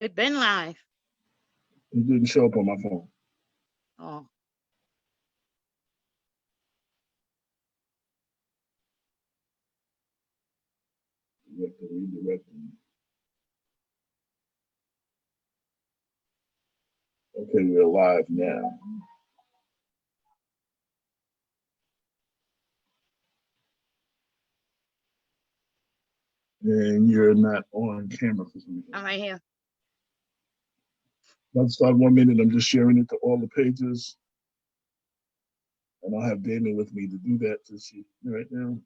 It been live. It didn't show up on my phone. Oh. You have to redirect them. Okay, we're live now. And you're not on camera for some reason. I'm right here. Let's start 1 minute. I'm just sharing it to all the pages. And I'll have Damon with me to do that to see right now.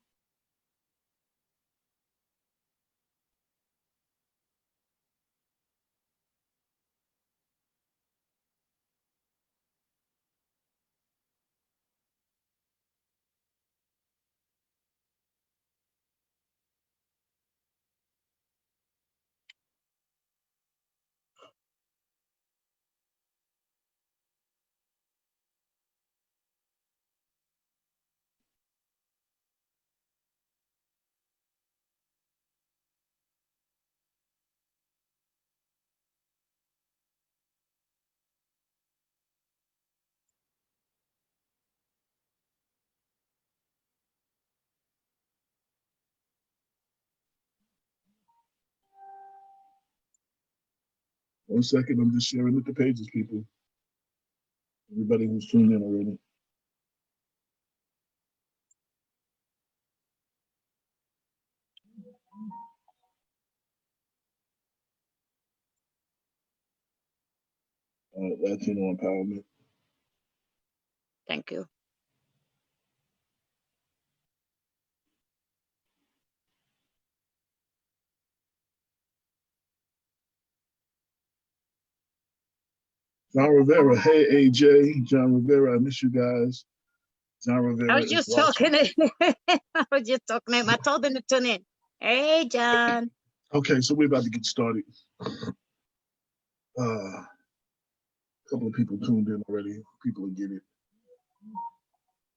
One second, I'm just sharing it to pages, people. Everybody who's tuned in already. Latino empowerment. Thank you. John Rivera, hey AJ, John Rivera, I miss you guys. John Rivera. I was just talking. I was just talking to him. I told him to tune in. Hey, John. Okay, so we're about to get started. A couple of people tuned in already. People will get it.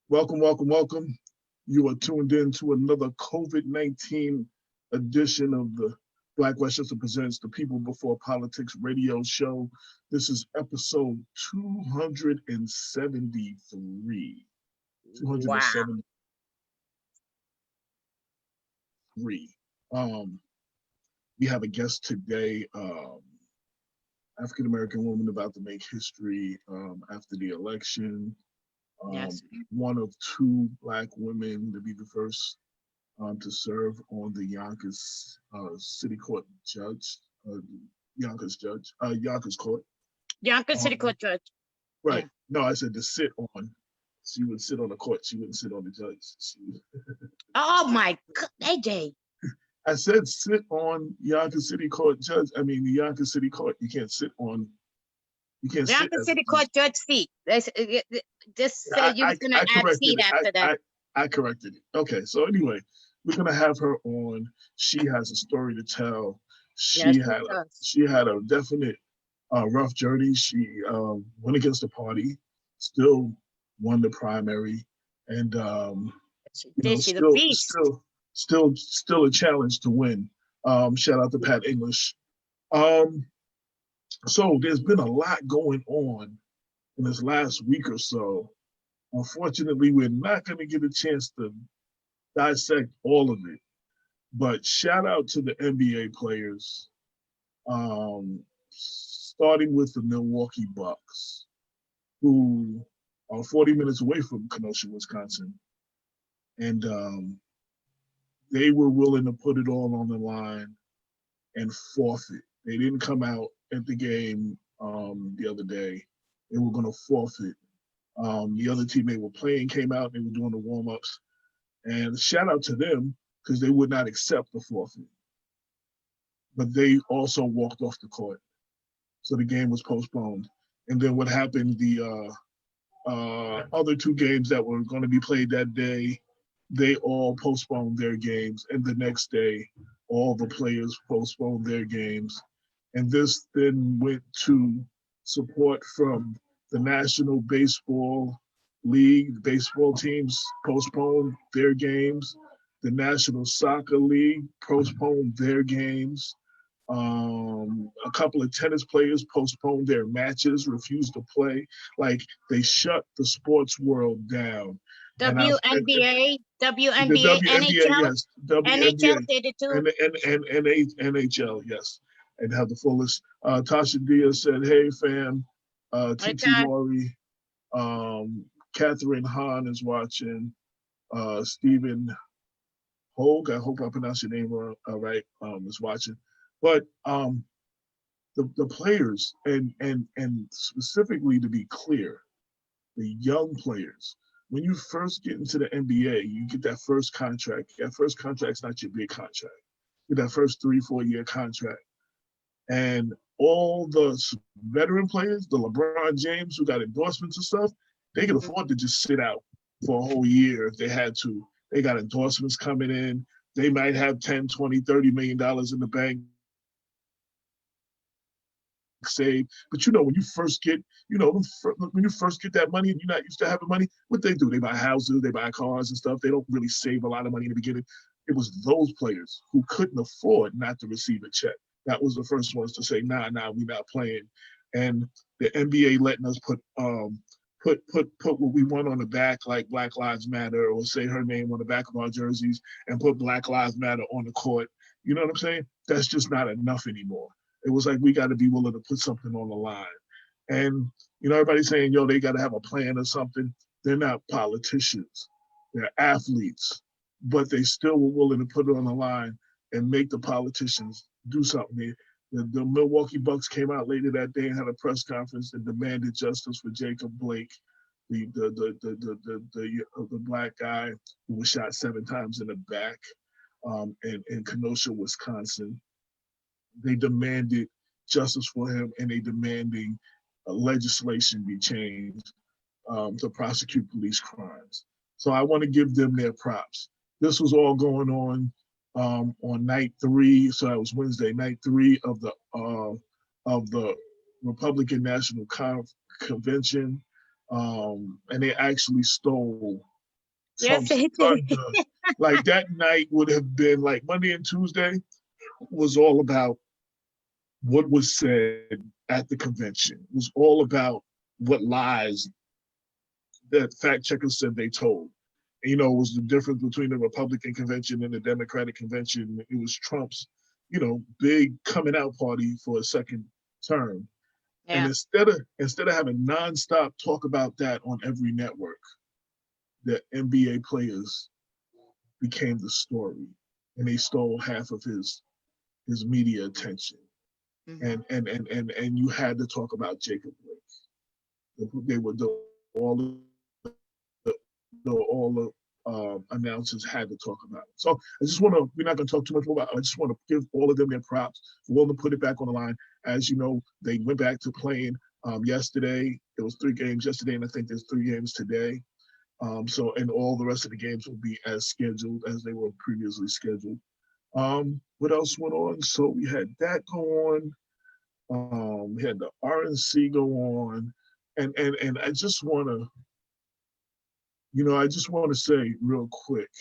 Welcome, welcome, welcome. You are tuned in to another COVID-19 edition of the Black Westchester Presents the People Before Politics radio show. This is episode 273. 273. We have a guest today, African-American woman about to make history after the election. Yes. One of two Black women to be the first to serve on the Yonkers City Court judge, Yonkers Court. Yonkers City Court Judge. Right. Yeah. No, I said to sit on. She would sit on the court. She wouldn't sit on the judge. Oh my God, AJ. I said sit on Yonkers City Court judge. I mean the Yonkers City Court. You can't sit on. You can't sit. Yonkers City Court judge seat. Just said you was gonna add seat after that. I corrected it. Okay, so anyway, we're gonna have her on. She has a story to tell. She had a definite rough journey. She went against the party, still won the primary, and still a challenge to win. Shout out to Pat English. So there's been a lot going on in this last week or so. Unfortunately, we're not going to get a chance to dissect all of it. But shout out to the NBA players, starting with the Milwaukee Bucks, who are 40 minutes away from Kenosha, Wisconsin. And they were willing to put it all on the line and forfeit. They didn't come out at the game the other day. They were going to forfeit. The other team they were playing came out, they were doing the warm-ups. And shout out to them because they would not accept the forfeit. But they also walked off the court. So the game was postponed. And then what happened, the other two games that were going to be played that day, they all postponed their games. And the next day, all the players postponed their games. And this then went to support from the National Baseball League. Baseball teams postponed their games. The National Soccer League postponed their games. A couple of tennis players postponed their matches, refused to play. Like they shut the sports world down. And WNBA, the WNBA, WNBA, NHL, yes, WNBA, NHL did it too. and NHL, yes, and have the fullest. Tasha Diaz said, "Hey fam, TT Okay. Maury, Catherine Hahn is watching. Stephen Hogue, I hope I pronounced your name right, is watching. But the players and specifically to be clear, the young players. When you first get into the NBA, you get that first contract. That first contract's not your big contract. You get that first 3-4 year contract. And all the veteran players, the LeBron James who got endorsements and stuff, they can afford to just sit out for a whole year if they had to. They got endorsements coming in. They might have 10, 20, $30 million in the bank saved. But when you first get, when you first get that money and you're not used to having money, what they do? They buy houses, they buy cars and stuff. They don't really save a lot of money in the beginning. It was those players who couldn't afford not to receive a check. That was the first ones to say, nah, we're not playing. And the NBA letting us put what we want on the back, like Black Lives Matter, or say her name on the back of our jerseys and put Black Lives Matter on the court. You know what I'm saying? That's just not enough anymore. It was like we got to be willing to put something on the line. And, everybody's saying, yo, they got to have a plan or something. They're not politicians. They're athletes. But they still were willing to put it on the line and make the politicians do something. The Milwaukee Bucks came out later that day and had a press conference and demanded justice for Jacob Blake, the black guy who was shot 7 times in the back in Kenosha, Wisconsin. They demanded justice for him, and they demanding legislation be changed to prosecute police crimes. So I want to give them their props. This was all going on night 3. So that was Wednesday, night 3 of the Republican National Convention, and they actually stole Trump's thunder. Like that night would have been like Monday and Tuesday was all about what was said at the convention. It was all about what lies that fact checkers said they told. It was the difference between the Republican convention and the Democratic convention. It was Trump's, big coming out party for a second term. Yeah. And instead of having nonstop talk about that on every network, the NBA players became the story, and they stole half of his media attention. Mm-hmm. And you had to talk about Jacob Blake. They were all the announcers had to talk about it. So we're not going to talk too much more about it. I just want to give all of them their props, willing to put it back on the line. As you know, they went back to playing yesterday. There was 3 games yesterday, and I think there's 3 games today. And all the rest of the games will be as scheduled as they were previously scheduled. What else went on? So we had that go on. We had the RNC go on, and I just want to, say real quick,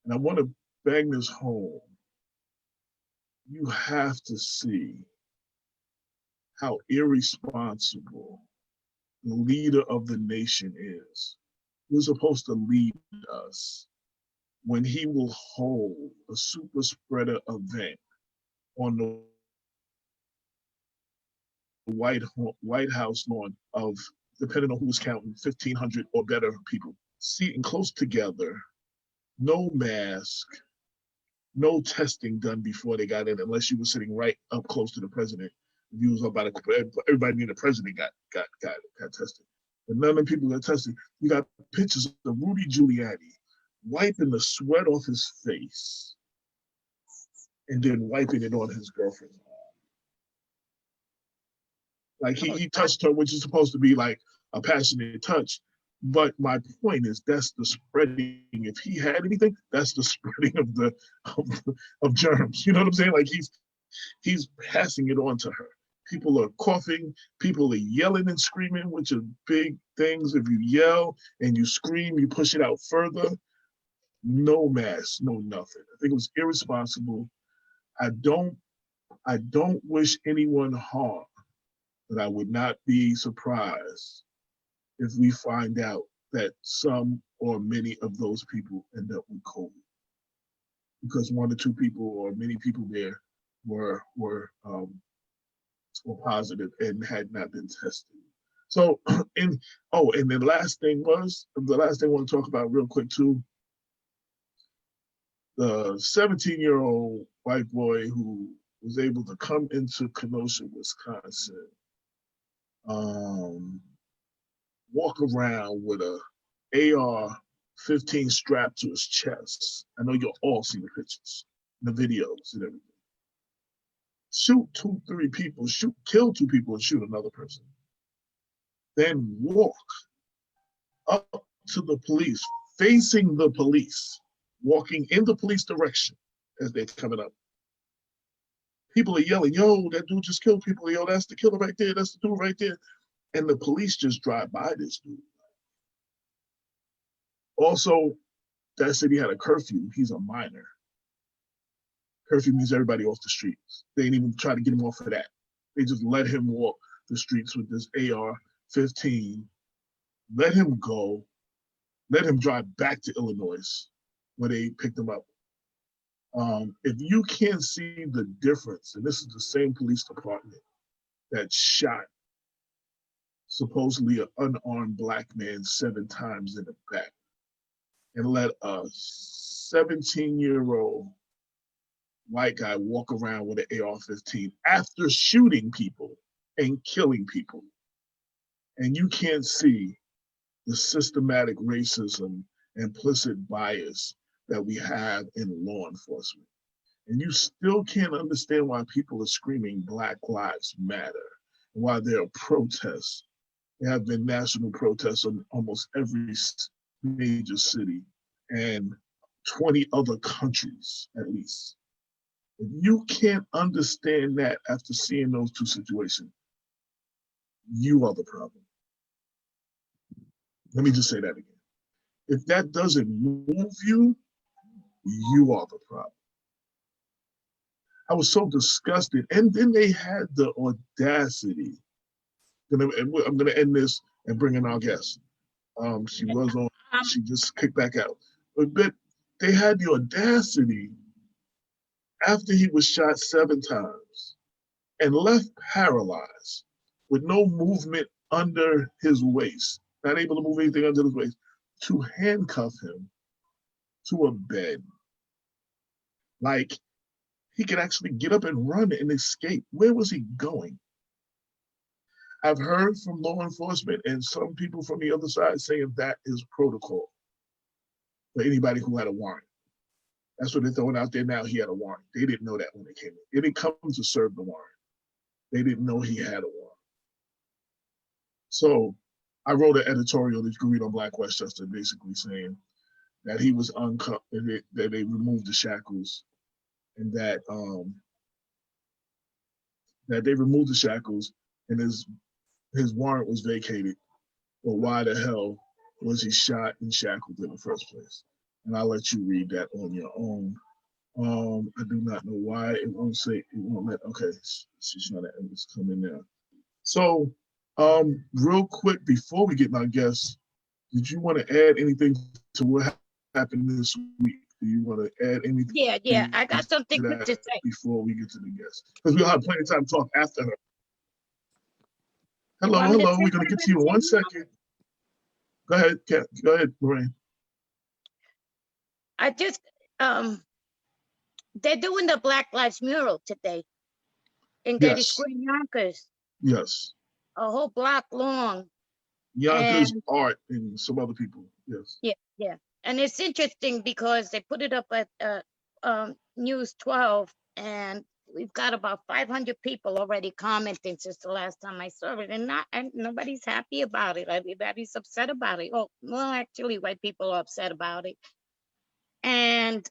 and I want to bang this home. You have to see how irresponsible the leader of the nation is. Who's supposed to lead us when he will hold a super spreader event on the White House lawn of, depending on who's counting, 1,500 or better people, sitting close together, no mask, no testing done before they got in, unless you were sitting right up close to the president. If you was about everybody near the president got tested. But none of the people got tested. You got pictures of Rudy Giuliani wiping the sweat off his face and then wiping it on his girlfriend's arm. Like he touched her, which is supposed to be like a passionate touch. But my point is, that's the spreading. If he had anything, that's the spreading of germs. You know what I'm saying? Like he's passing it on to her. People are coughing. People are yelling and screaming, which are big things. If you yell and you scream, you push it out further. No mask, no nothing. I think it was irresponsible. I don't wish anyone harm, but I would not be surprised if we find out that some or many of those people end up with COVID, because one or two people or many people there were positive and had not been tested. So, and the last thing I want to talk about real quick too. The 17-year-old white boy who was able to come into Kenosha, Wisconsin, walk around with a AR-15 strapped to his chest. I know you'll all see the pictures, the videos, and everything. Shoot 2-3 people, kill 2 people, and shoot another person. Then walk up to the police, facing the police, walking in the police direction as they're coming up. People are yelling, yo, that dude just killed people. Yo, that's the killer right there. That's the dude right there. And the police just drive by this dude. Also, that city had a curfew. He's a minor. Curfew means everybody off the streets. They didn't even try to get him off of that. They just let him walk the streets with this AR-15, let him go, let him drive back to Illinois where they picked him up. If you can't see the difference, and this is the same police department that shot supposedly an unarmed black man 7 times in the back and let a 17-year-old white guy walk around with an AR-15 after shooting people and killing people. And you can't see the systematic racism, implicit bias that we have in law enforcement. And you still can't understand why people are screaming Black Lives Matter, and why there are protests. There have been national protests in almost every major city and 20 other countries at least. If you can't understand that after seeing those 2 situations, you are the problem. Let me just say that again. If that doesn't move you, you are the problem. I was so disgusted. And then they had the audacity. I'm going to end this and bring in our guest. She was on, she just kicked back out. But they had the audacity after he was shot 7 times and left paralyzed with no movement under his waist, not able to move anything under his waist, to handcuff him to a bed. Like he could actually get up and run and escape. Where was he going? I've heard from law enforcement and some people from the other side saying that is protocol for anybody who had a warrant. That's what they're throwing out there now. He had a warrant. They didn't know that when they came in. They didn't come to serve the warrant. They didn't know he had a warrant. So I wrote an editorial that you can read on Black Westchester, basically saying that he was uncuffed, that they removed the shackles, and that they removed the shackles, and his warrant was vacated. But why the hell was he shot and shackled in the first place? And I'll let you read that on your own. I do not know why it won't say, it won't let, okay, she's trying to end this coming now. So, real quick, before we get my guests, did you want to add anything to what happened this week? Do you want to add anything? Yeah, I got something to say. Before we get to the guests, because we'll have plenty of time to talk after her. Hello, we're going to get to you in 1 second. Go ahead, Kat. Go ahead, Lorraine. I just, they're doing the Black Lives mural today in Getty Square, Yonkers. Yes. A whole block long. Yonkers, Art, and some other people. Yes. Yeah. And it's interesting because they put it up at News 12, and we've got about 500 people already commenting since the last time I saw it, and nobody's happy about it. Everybody's upset about it. Well, actually, white people are upset about it. And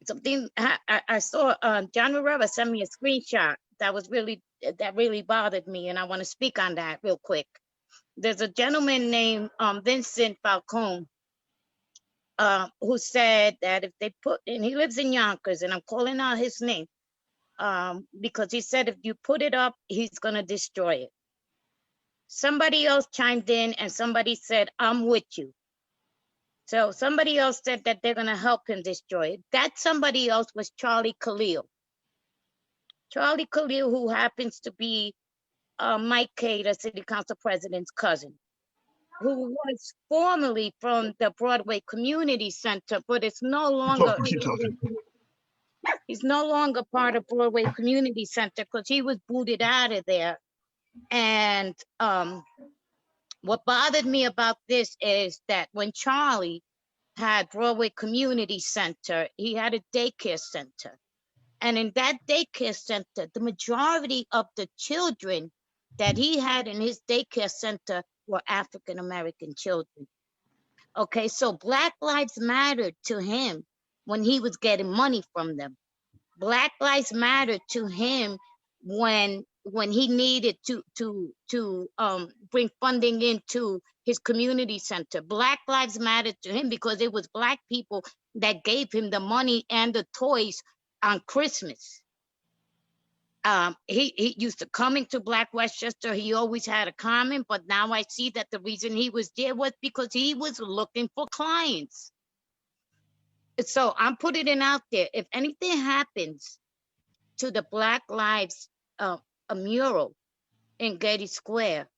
something I saw, John Rivera sent me a screenshot that really bothered me, and I want to speak on that real quick. There's a gentleman named Vincent Falcone, who said that if they put, and he lives in Yonkers, and I'm calling out his name, because he said if you put it up, he's gonna destroy it. Somebody else chimed in and somebody said, I'm with you. So somebody else said that they're gonna help him destroy it. That somebody else was Charlie Khalil. Charlie Khalil, who happens to be Mike Kay, the city council president's cousin, who was formerly from the Broadway Community Center, but it's no longer, Keep talking. he's no longer part of Broadway Community Center because he was booted out of there. And what bothered me about this is that when Charlie had Broadway Community Center, he had a daycare center. And in that daycare center, the majority of the children that he had in his daycare center were African American children. Okay, so Black Lives Mattered to him when he was getting money from them. Black Lives Mattered to him when he needed to bring funding into his community center. Black Lives Mattered to him because it was Black people that gave him the money and the toys on Christmas. He used to come into Black Westchester. He always had a comment, but now I see that the reason he was there was because he was looking for clients. So I'm putting it out there. If anything happens to the Black Lives a mural in Getty Square,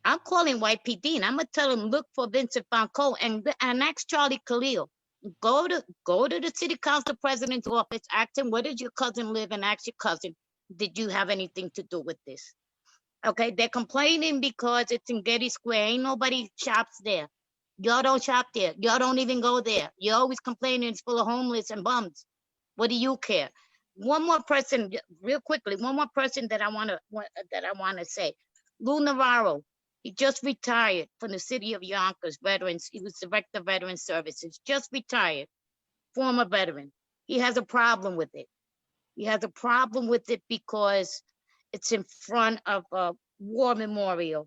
I'm calling YPD and I'm gonna tell them look for Vincent Fonco and ask Charlie Khalil. Go to the city council president's office, ask him where did your cousin live, and ask your cousin, did you have anything to do with this? Okay, they're complaining because it's in Getty Square. Ain't nobody shops there. Y'all don't shop there. Y'all don't even go there. You're always complaining it's full of homeless and bums. What do you care? One more person, real quickly. One more person that I want to say. Lou Navarro. He just retired from the city of Yonkers veterans. He was director of Veteran Services. Just retired, former veteran. He has a problem with it. He has a problem with it because it's in front of a war memorial.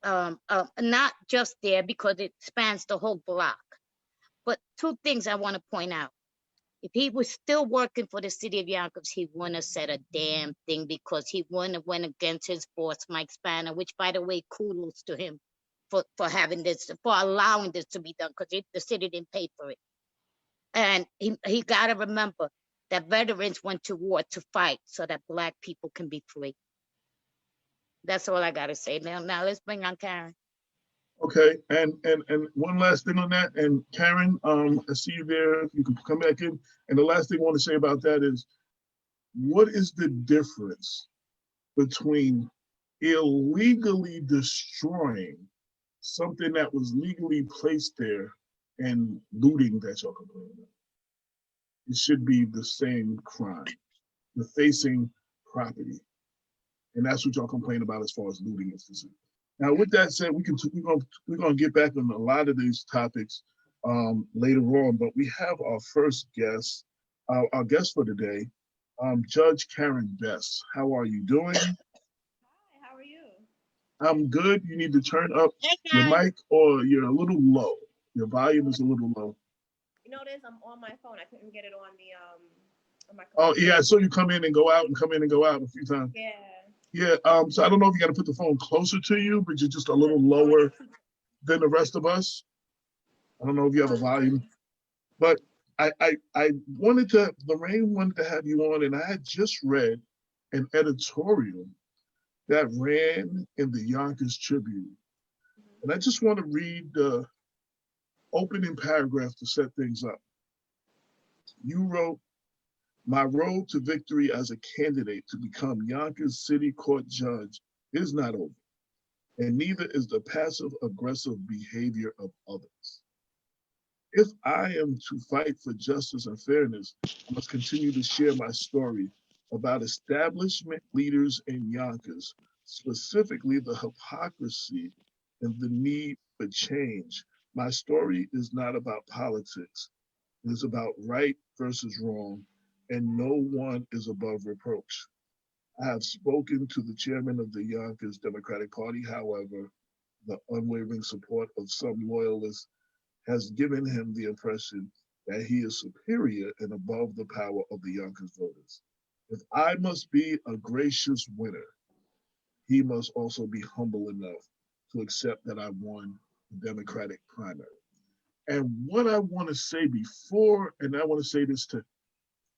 Not just there because it spans the whole block. But two things I want to point out. If he was still working for the city of Yonkers, he wouldn't have said a damn thing because he wouldn't have went against his boss, Mike Spanner, which, by the way, kudos to him for having this, for allowing this to be done because the city didn't pay for it. And he got to remember that veterans went to war to fight so that Black people can be free. That's all I got to say. Now let's bring on Karen. Okay, and one last thing on that, and Karen, I see you there. You can come back in. And the last thing I want to say about that is, what is the difference between illegally destroying something that was legally placed there and looting that y'all complaining about? It should be the same crime, defacing property, and that's what y'all complain about as far as looting is concerned. Now, with that said, we're gonna get back on a lot of these topics later on, but we have our first guest, our guest for today, Judge Karen Best. How are you doing? Hi, how are you? I'm good. You need to turn up your mic, or you're a little low. Your volume is a little low. You notice I'm on my phone. I couldn't get it on the on my computer. Oh yeah, I saw you come in and go out and come in and go out a few times. Yeah. Yeah, so I don't know if you got to put the phone closer to you, but you're just a little lower than the rest of us. I don't know if you have a volume, but I wanted to, Lorraine wanted to have you on, and I had just read an editorial that ran in the Yonkers Tribune. And I just want to read the opening paragraph to set things up. You wrote, "My road to victory as a candidate to become Yonkers City Court judge is not over, and neither is the passive-aggressive behavior of others. If I am to fight for justice and fairness, I must continue to share my story about establishment leaders in Yonkers, specifically the hypocrisy and the need for change. My story is not about politics. It is about right versus wrong, and no one is above reproach. I have spoken to the chairman of the Yonkers Democratic Party. However, the unwavering support of some loyalists has given him the impression that he is superior and above the power of the Yonkers voters. If I must be a gracious winner, he must also be humble enough to accept that I won the Democratic primary. And what I want to say before, and I want to say this to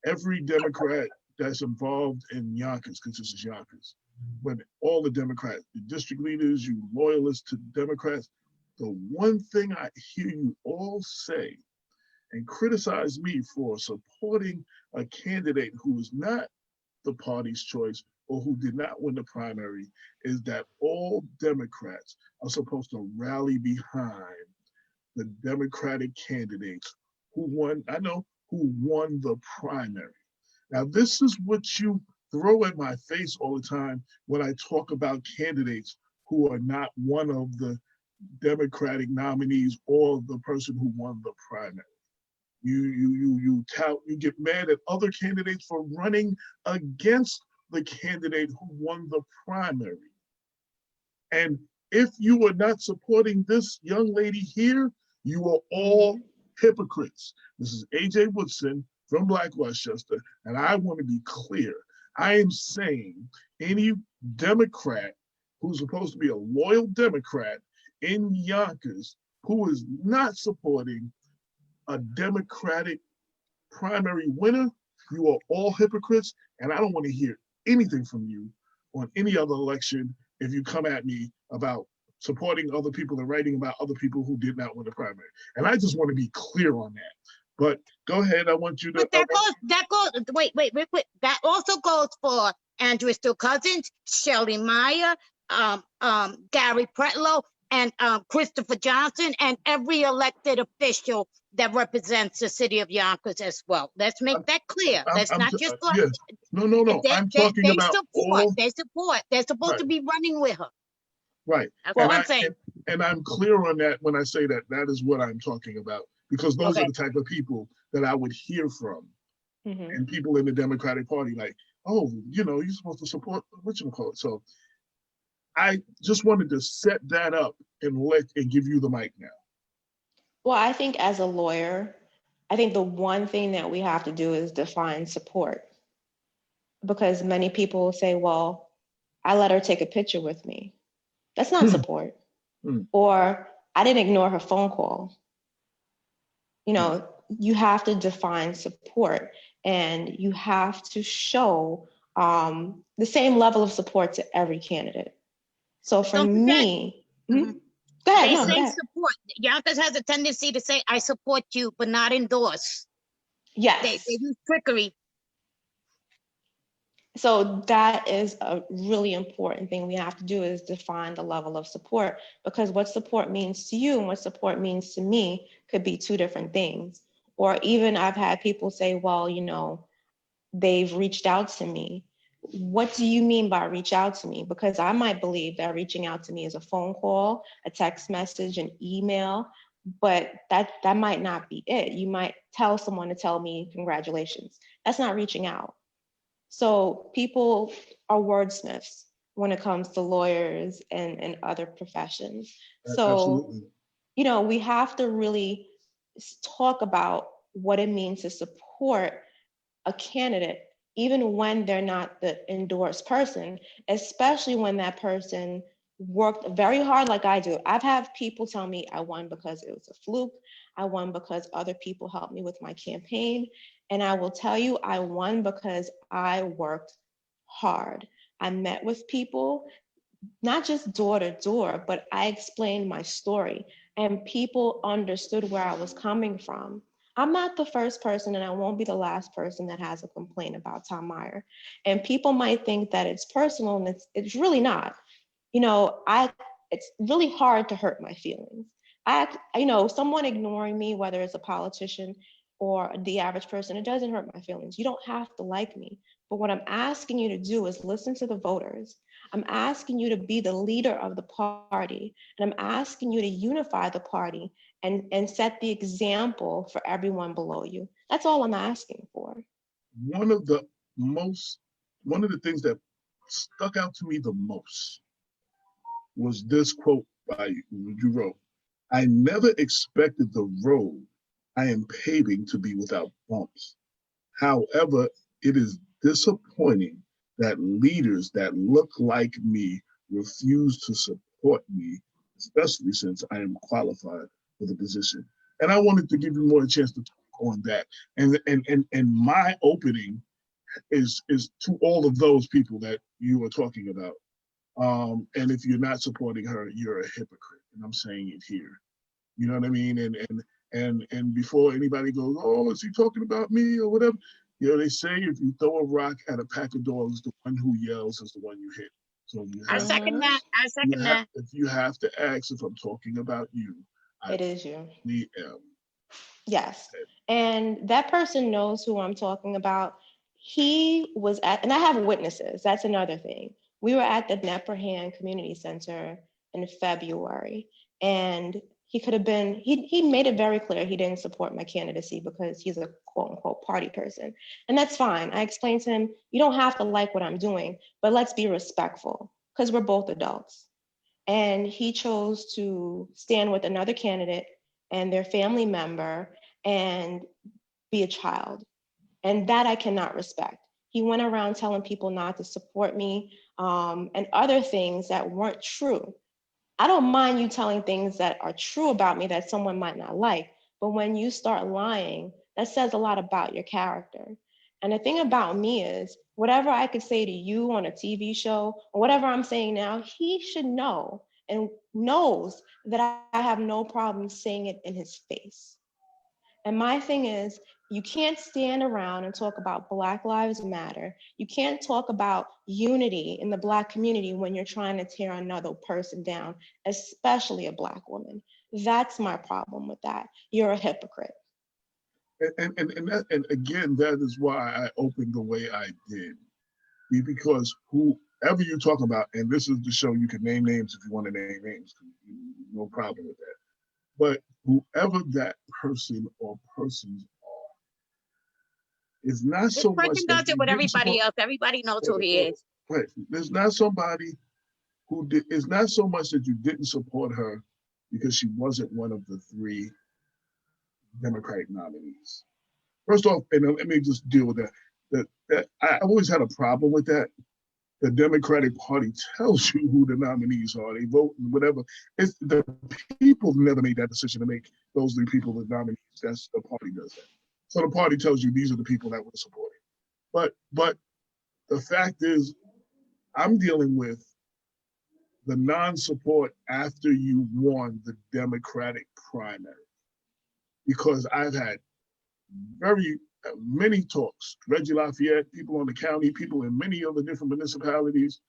every Democrat that's involved in Yonkers, because this is Yonkers, when all the Democrats, the district leaders, you loyalists to Democrats, the one thing I hear you all say and criticize me for supporting a candidate who is not the party's choice or who did not win the primary is that all Democrats are supposed to rally behind the Democratic candidates who won, who won the primary. Now, this is what you throw in my face all the time when I talk about candidates who are not one of the Democratic nominees or the person who won the primary. You get mad at other candidates for running against the candidate who won the primary. And if you are not supporting this young lady here, you are all hypocrites. This is AJ Woodson from Black Westchester, and I want to be clear. I am saying any Democrat who's supposed to be a loyal Democrat in Yonkers who is not supporting a Democratic primary winner, you are all hypocrites, and I don't want to hear anything from you on any other election if you come at me about supporting other people and writing about other people who did not win the primary. And I just want to be clear on that. But go ahead, I want you to. But that goes, wait, that also goes for Andrea Still Cousins, Shelley Meyer, Gary Pretlow, and Christopher Johnson, and every elected official that represents the city of Yonkers as well. Let's make that clear. Let's not just go. Yes. No. I'm talking about all. They support. They're supposed to be running with her. Right. That's all I'm saying. And I'm clear on that when I say that. That is what I'm talking about, because those are the type of people that I would hear from. And people in the Democratic Party like, oh, you're supposed to support whatchamacallit. So I just wanted to set that up and give you the mic now. Well, I think as a lawyer, I think the one thing that we have to do is define support. Because many people say, well, I let her take a picture with me. That's not support. Or I didn't ignore her phone call. You have to define support, and you have to show the same level of support to every candidate. So for me, go ahead. They say support. Yonkers has a tendency to say, I support you, but not endorse. Yes. They use trickery. So that is a really important thing we have to do, is define the level of support, because what support means to you and what support means to me could be two different things. Or even I've had people say, well, they've reached out to me. What do you mean by reach out to me? Because I might believe that reaching out to me is a phone call, a text message, an email, but that might not be it. You might tell someone to tell me congratulations. That's not reaching out. So people are wordsmiths when it comes to lawyers and other professions. So, absolutely. We have to really talk about what it means to support a candidate, even when they're not the endorsed person, especially when that person worked very hard like I do. I've had people tell me I won because it was a fluke. I won because other people helped me with my campaign. And I will tell you, I won because I worked hard. I met with people, not just door to door, but I explained my story and people understood where I was coming from. I'm not the first person, and I won't be the last person that has a complaint about Tom Meyer. And people might think that it's personal, and it's really not. It's really hard to hurt my feelings. Someone ignoring me, whether it's a politician or the average person, it doesn't hurt my feelings. You don't have to like me. But what I'm asking you to do is listen to the voters. I'm asking you to be the leader of the party. And I'm asking you to unify the party and set the example for everyone below you. That's all I'm asking for. One of the things that stuck out to me the most was this quote by you wrote, I never expected the road I am paving to be without bumps. However, it is disappointing that leaders that look like me refuse to support me, especially since I am qualified for the position. And I wanted to give you more a chance to talk on that. And my opening is to all of those people that you are talking about. And if you're not supporting her, you're a hypocrite. And I'm saying it here. You know what I mean? And before anybody goes, oh, is he talking about me or whatever? You know, they say if you throw a rock at a pack of dogs, the one who yells is the one you hit. So you I have second that. I second that. if you have to ask if I'm talking about you, I It is you. really am. Yes. And that person knows who I'm talking about. He was at, and I have witnesses. That's another thing. We were at the Neperhan Community Center in February, and he could have been, he made it very clear he didn't support my candidacy because he's a quote unquote party person. And that's fine. I explained to him, you don't have to like what I'm doing, but let's be respectful because we're both adults. And he chose to stand with another candidate and their family member and be a child. And that I cannot respect. He went around telling people not to support me and other things that weren't true. I don't mind you telling things that are true about me that someone might not like, but when you start lying, that says a lot about your character. And the thing about me is, whatever I could say to you on a TV show, or whatever I'm saying now, he should know and knows that I have no problem saying it in his face. And my thing is, you can't stand around and talk about Black Lives Matter. You can't talk about unity in the Black community when you're trying to tear another person down, especially a Black woman. That's my problem with that. You're a hypocrite. And again, that is why I opened the way I did. Because whoever you talk about, and this is the show, you can name names if you want to name names, no problem with that. But whoever that person or persons are, is not This so much person that does it with everybody else. Everybody knows who he is. Right. There's not somebody who did. It's not so much that you didn't support her because she wasn't one of the 3 Democratic nominees. First off, and let me just deal with that. That I always had a problem with that. The Democratic Party tells you who the nominees are. They vote and whatever. It's the people never made that decision to make those 3 people the nominees. That's the party does that. So the party tells you these are the people that we're supporting. But the fact is, I'm dealing with the non-support after you won the Democratic primary, because I've had very many talks. Reggie Lafayette, people on the county, people in many other different municipalities,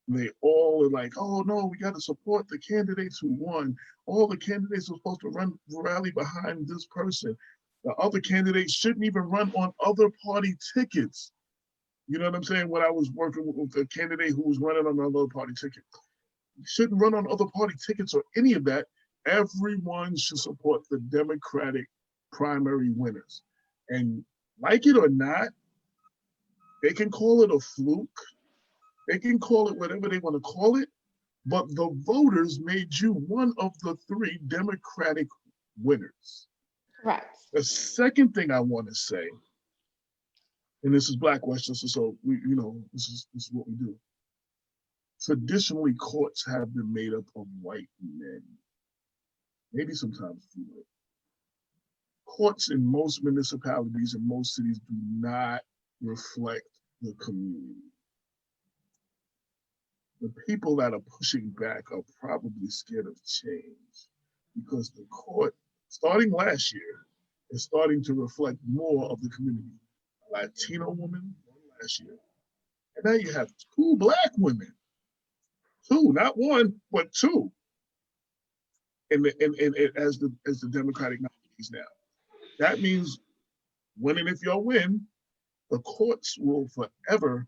they all are like, oh no, we got to support the candidates who won. All the candidates are supposed to rally behind this person. The other candidates shouldn't even run on other party tickets. You know what I'm saying? When I was working with a candidate who was running on another party ticket, you shouldn't run on other party tickets or any of that. Everyone should support the Democratic primary winners. And like it or not, they can call it a fluke. They can call it whatever they want to call it, but the voters made you one of the 3 Democratic winners. Correct. The second thing I want to say, and this is Black Westchester, so we, you know, this is what we do. Traditionally, courts have been made up of white men, maybe sometimes fewer. Courts in most municipalities and most cities do not reflect the community. The people that are pushing back are probably scared of change, because the court, starting last year, is starting to reflect more of the community. A Latino woman last year. And now you have 2 Black women. 2, not 1, but 2. And as the Democratic nominees now. That means winning if you win, the courts will forever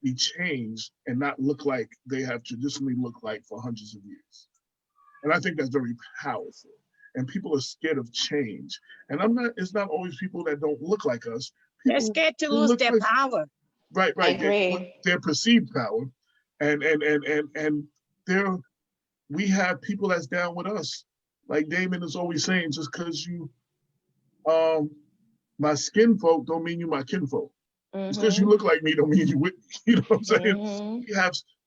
be changed and not look like they have traditionally looked like for hundreds of years. And I think that's very powerful. And people are scared of change. And it's not always people that don't look like us. They're scared to lose their power. Right. I agree. Their perceived power. And we have people that's down with us like Damon is always saying, just because you my skin folk don't mean you my kinfolk. Just because you look like me don't mean you with me. You know what I'm saying?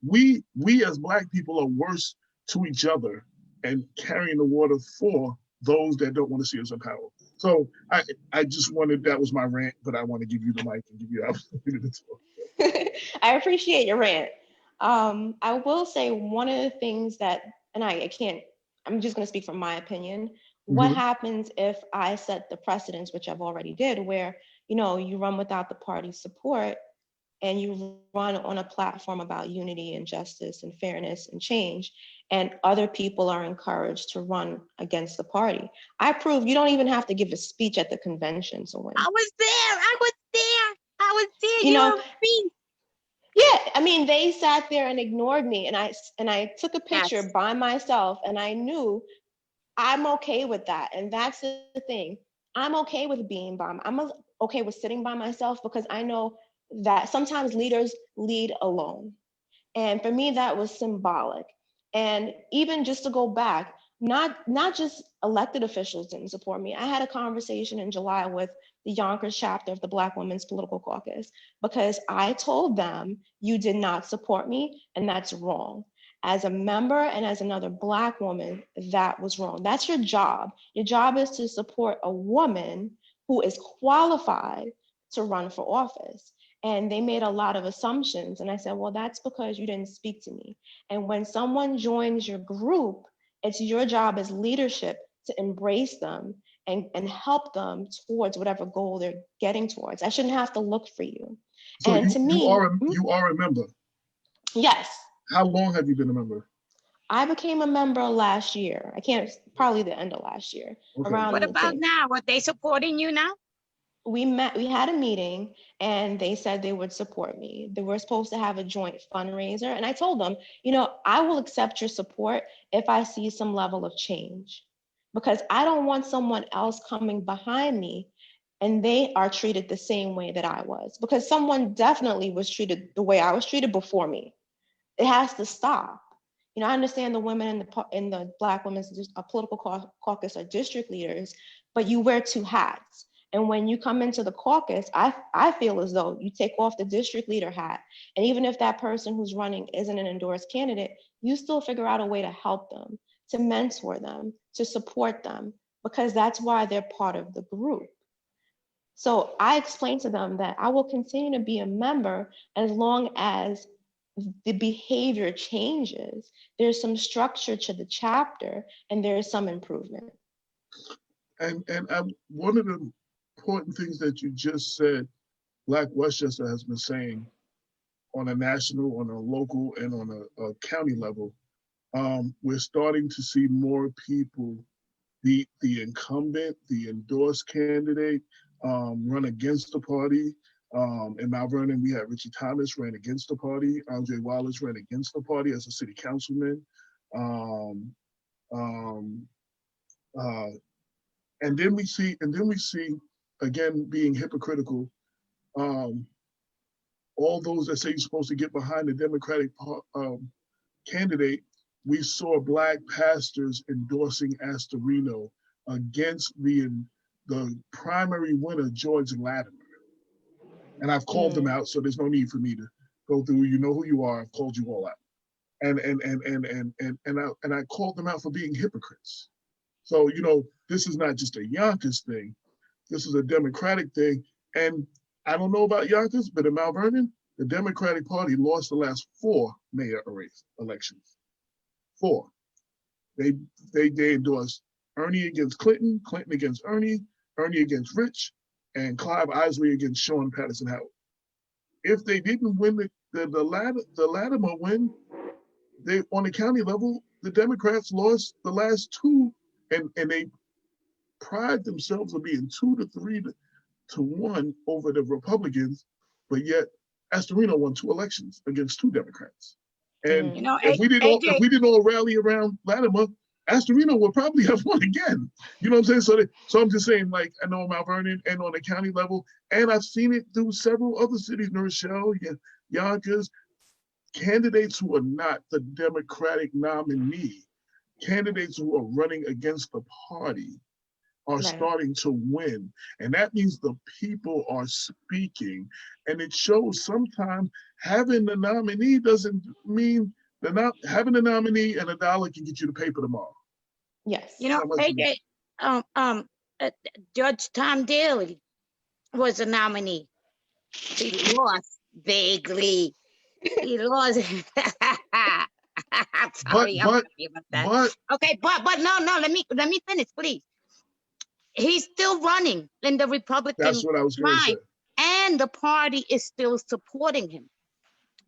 We as Black people are worse to each other and carrying the water for those that don't want to see us in power. So I just wanted, that was my rant, but I want to give you the mic and give you the opportunity to talk. I appreciate your rant. I will say one of the things that, and I can't, I'm just going to speak from my opinion. What happens if I set the precedence, which I've already did, where, you know, you run without the party's support and you run on a platform about unity and justice and fairness and change, and other people are encouraged to run against the party? I prove you don't even have to give a speech at the convention to win. I was there. You know, You're a beast. yeah, I mean, they sat there and ignored me, and I took a picture Yes. by myself, and I knew I'm okay with that. And that's the thing. I'm okay with being by. I'm okay with sitting by myself, because I know that sometimes leaders lead alone. And for me, that was symbolic. And even just to go back, not just elected officials didn't support me. I had a conversation in July with the Yonkers chapter of the Black Women's Political Caucus, because I told them, you did not support me, and that's wrong. As a member and as another Black woman, that was wrong. That's your job. Your job is to support a woman who is qualified to run for office. And they made a lot of assumptions. And I said, well, that's because you didn't speak to me. And when someone joins your group, it's your job as leadership to embrace them and help them towards whatever goal they're getting towards. I shouldn't have to look for you. So And to me, you are a member. yes. How long have you been a member? I became a member last year. I can't, probably the end of last year. Okay. Around What about now? Are they supporting you now? we had a meeting, and they said they would support me. They were supposed to have a joint fundraiser. And I told them, you know, I will accept your support if I see some level of change, because I don't want someone else coming behind me and they are treated the same way that I was, because someone definitely was treated the way I was treated before me. It has to stop. You know, I understand the women in the Black Women's Political Caucus are district leaders, but you wear two hats. And when you come into the caucus, I feel as though you take off the district leader hat. And even if that person who's running isn't an endorsed candidate, you still figure out a way to help them, to mentor them, to support them, because that's why they're part of the group. So I explained to them that I will continue to be a member as long as the behavior changes. There's some structure to the chapter, and there's some improvement. And one of the important things that you just said, Black Westchester has been saying on a national, on a local, and on a county level, we're starting to see more people, the incumbent, the endorsed candidate, run against the party. In Mount Vernon, we had Richie Thomas ran against the party. Andre Wallace ran against the party as a city councilman. And then we see, again, being hypocritical, all those that say you're supposed to get behind the Democratic candidate. We saw Black pastors endorsing Astorino against the primary winner, George Latimer. And I've called them out, so there's no need for me to go through. You know who you are. I've called you all out, and I called them out for being hypocrites. So, you know, this is not just a Yonkers thing. This is a Democratic thing. And I don't know about Yonkers, but in Mount Vernon, the Democratic Party lost the last 4 mayor elections. 4. They endorsed Ernie against Clinton, Clinton against Ernie, Ernie against Rich, and Clive Isley against Sean Patterson Howard. If they didn't win the Latimer win, they on the county level, the Democrats lost the last 2, and they pride themselves on being 2 to 3 to 1 over the Republicans, but yet Astorino won 2 elections against 2 Democrats. And You know, if we didn't all rally around Latimer, Astorino would probably have won again. You know what I'm saying? So I'm just saying, like, I know Mount Vernon and on the county level, and I've seen it through several other cities, New Rochelle, Yonkers, candidates who are not the Democratic nominee candidates who are running against the party are Right. starting to win. And that means the people are speaking. And it shows sometimes having the nominee doesn't mean they're not having a nominee and $1 can get you the paper tomorrow. Yes. You know, How much is AJ, Judge Tom Daly was a nominee. He lost vaguely. He lost. I'm sorry, I'm But sorry about that. but Okay, but no, let me finish, please. He's still running in the Republican that's what I was going to say. line, and the party is still supporting him.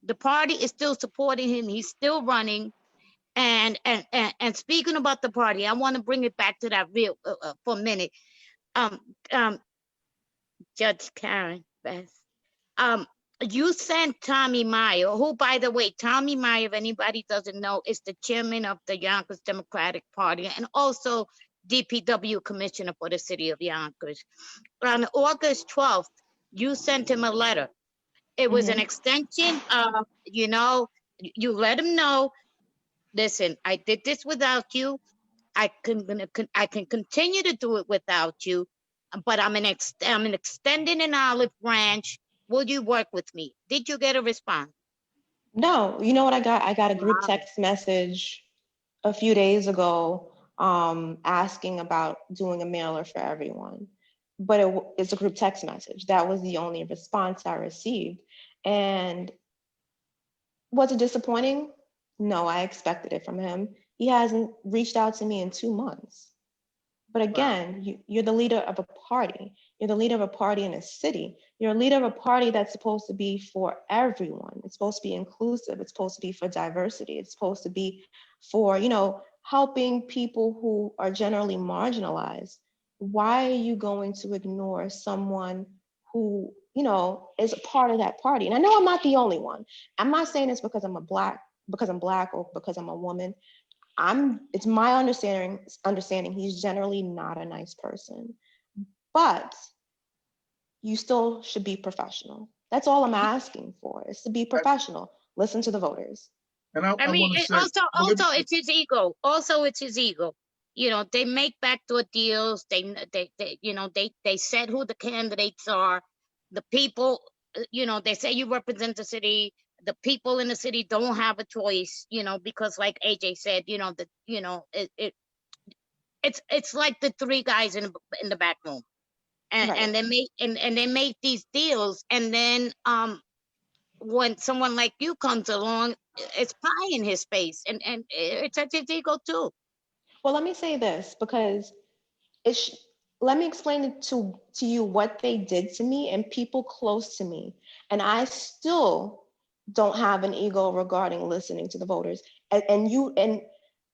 The party is still supporting him. He's still running. And speaking about the party, I want to bring it back to that real for a minute. Um, Judge Karen Beth, you sent Tommy Meyer, who, by the way, Tommy Meyer, if anybody doesn't know, is the chairman of the Yonkers Democratic Party and also DPW commissioner for the city of Yonkers. On August 12th, you sent him a letter. It was an extension of, you let him know, listen, I did this without you. I can continue to do it without you, but I'm extending an olive branch. Will you work with me? Did you get a response? No, you know what I got? I got a group text message a few days ago asking about doing a mailer for everyone. But it's a group text message. That was the only response I received. And was it disappointing? No, I expected it from him. He hasn't reached out to me in 2 months. But again, you're the leader of a party. You're the leader of a party in a city. You're a leader of a party that's supposed to be for everyone. It's supposed to be inclusive. It's supposed to be for diversity. It's supposed to be for, helping people who are generally marginalized. Why are you going to ignore someone who, is a part of that party? And I know I'm not the only one. I'm not saying this because I'm black or because I'm a woman. It's my understanding he's generally not a nice person, but you still should be professional. That's all I'm asking for, is to be professional. Listen to the voters. And I mean, want to say, also it's his ego. Also, it's his ego. They make backdoor deals. They said who the candidates are. The people, they say you represent the city. The people in the city don't have a choice, because like AJ said, it's like the three guys in the back room, and Right. and they make these deals, and then when someone like you comes along, it's pie in his face, and it's at his ego too. Well, let me say this, because let me explain it to you what they did to me and people close to me. And I still don't have an ego regarding listening to the voters. And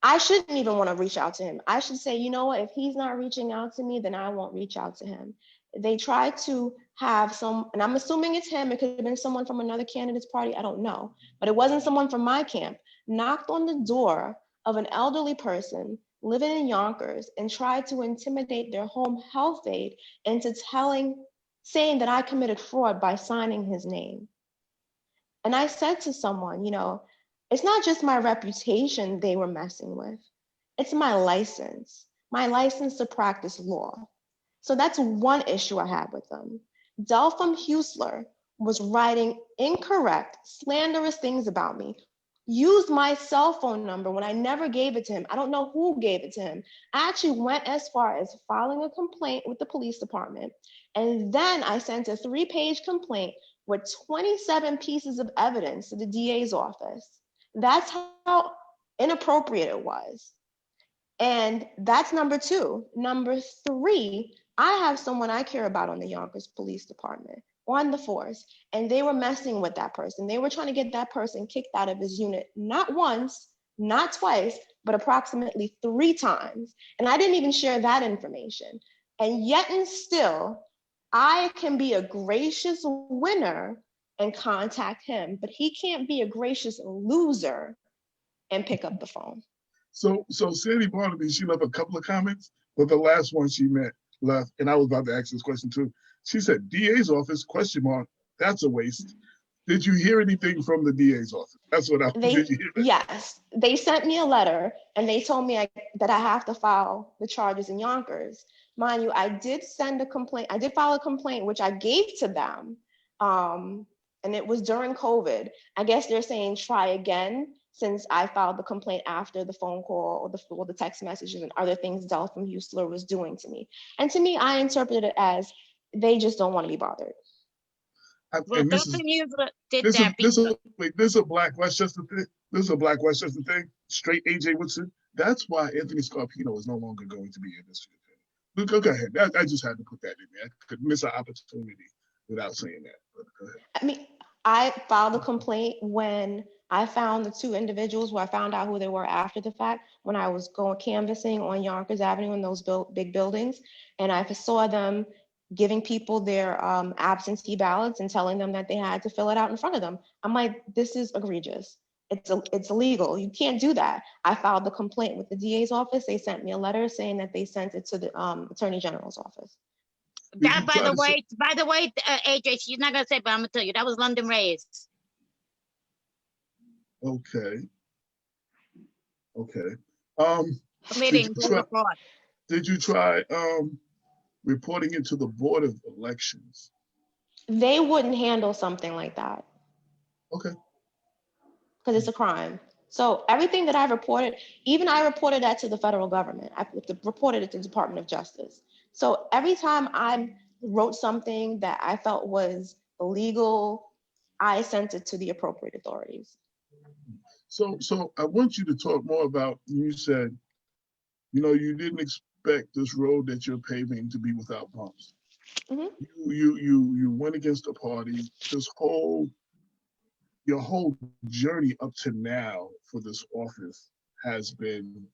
I shouldn't even want to reach out to him. I should say, you know what, if he's not reaching out to me, then I won't reach out to him. They tried to have and I'm assuming it's him, it could have been someone from another candidate's party, I don't know, but it wasn't someone from my camp, knocked on the door of an elderly person living in Yonkers and tried to intimidate their home health aide into saying that I committed fraud by signing his name. And I said to someone, it's not just my reputation they were messing with. It's my license to practice law. So that's one issue I had with them. Delpham Huesler was writing incorrect, slanderous things about me, used my cell phone number when I never gave it to him. I don't know who gave it to him. I actually went as far as filing a complaint with the police department. And then I sent a 3-page complaint with 27 pieces of evidence to the DA's office. That's how inappropriate it was. And that's number 2. Number 3, I have someone I care about on the Yonkers Police Department, on the force, and they were messing with that person. They were trying to get that person kicked out of his unit, not once, not twice, but approximately 3 times. And I didn't even share that information. And yet and still, I can be a gracious winner and contact him, but he can't be a gracious loser and pick up the phone. So Sandy Barnaby, she left a couple of comments, but the last one she left, and I was about to ask this question too. She said, DA's office, ? That's a waste. Did you hear anything from the DA's office? That's what I did. You hear that? Yes, they sent me a letter and they told me that I have to file the charges in Yonkers. Mind you, I did send a complaint. I did file a complaint, which I gave to them. And it was during COVID. I guess they're saying try again since I filed the complaint after the phone call or the text messages and other things Del from Hustler was doing to me. And to me, I interpreted it as they just don't want to be bothered. Well, And Dr. Mueller did this that because is a Black Westchester thing. This is a Black Westchester thing. Straight AJ Woodson. That's why Anthony Scarpino is no longer going to be in this. Go ahead. I just had to put that in there. I could miss an opportunity without saying that. But go ahead. I mean, I filed a complaint when I found the two individuals who I found out who they were after the fact, when I was going canvassing on Yonkers Avenue in those big buildings. And I saw them giving people their absentee ballots and telling them that they had to fill it out in front of them. I'm like, this is egregious. It's illegal. You can't do that. I filed the complaint with the DA's office. They sent me a letter saying that they sent it to the Attorney General's office. that, by the way, AJ, she's not gonna say, but I'm gonna tell you, that was London Reyes. Okay. Committing fraud. Did you try reporting it to the Board of Elections? They wouldn't handle something like that. Okay. Because it's a crime. So everything that I reported, even I reported that to the federal government. I reported it to the Department of Justice. So every time I wrote something that I felt was illegal, I sent it to the appropriate authorities. So I want you to talk more about, you said, you didn't expect this road that you're paving to be without bumps. Mm-hmm. You went against the party. Your whole journey up to now for this office has been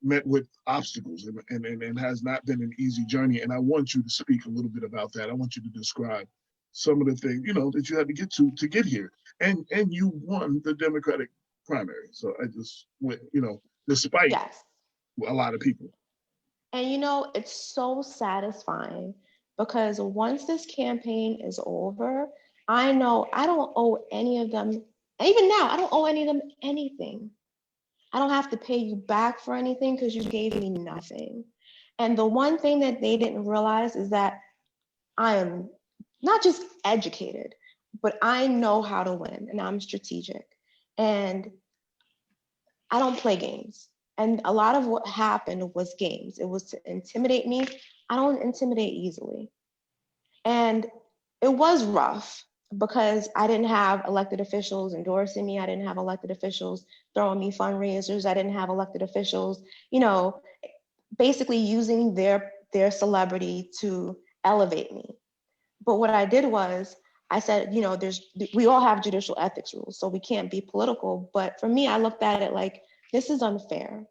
met with obstacles and has not been an easy journey. And I want you to speak a little bit about that. I want you to describe some of the things, that you had to get to get here. And you won the Democratic primary. So I just went, despite Yes. a lot of people. And it's so satisfying because once this campaign is over, I know I don't owe any of them, even now, I don't owe any of them anything. I don't have to pay you back for anything because you gave me nothing. And the one thing that they didn't realize is that I am not just educated, but I know how to win and I'm strategic. And I don't play games. And a lot of what happened was games. It was to intimidate me. I don't intimidate easily. And it was rough because I didn't have elected officials endorsing me. I didn't have elected officials throwing me fundraisers. I didn't have elected officials, basically using their celebrity to elevate me. But what I did was I said, we all have judicial ethics rules, so we can't be political. But for me, I looked at it like, this is unfair.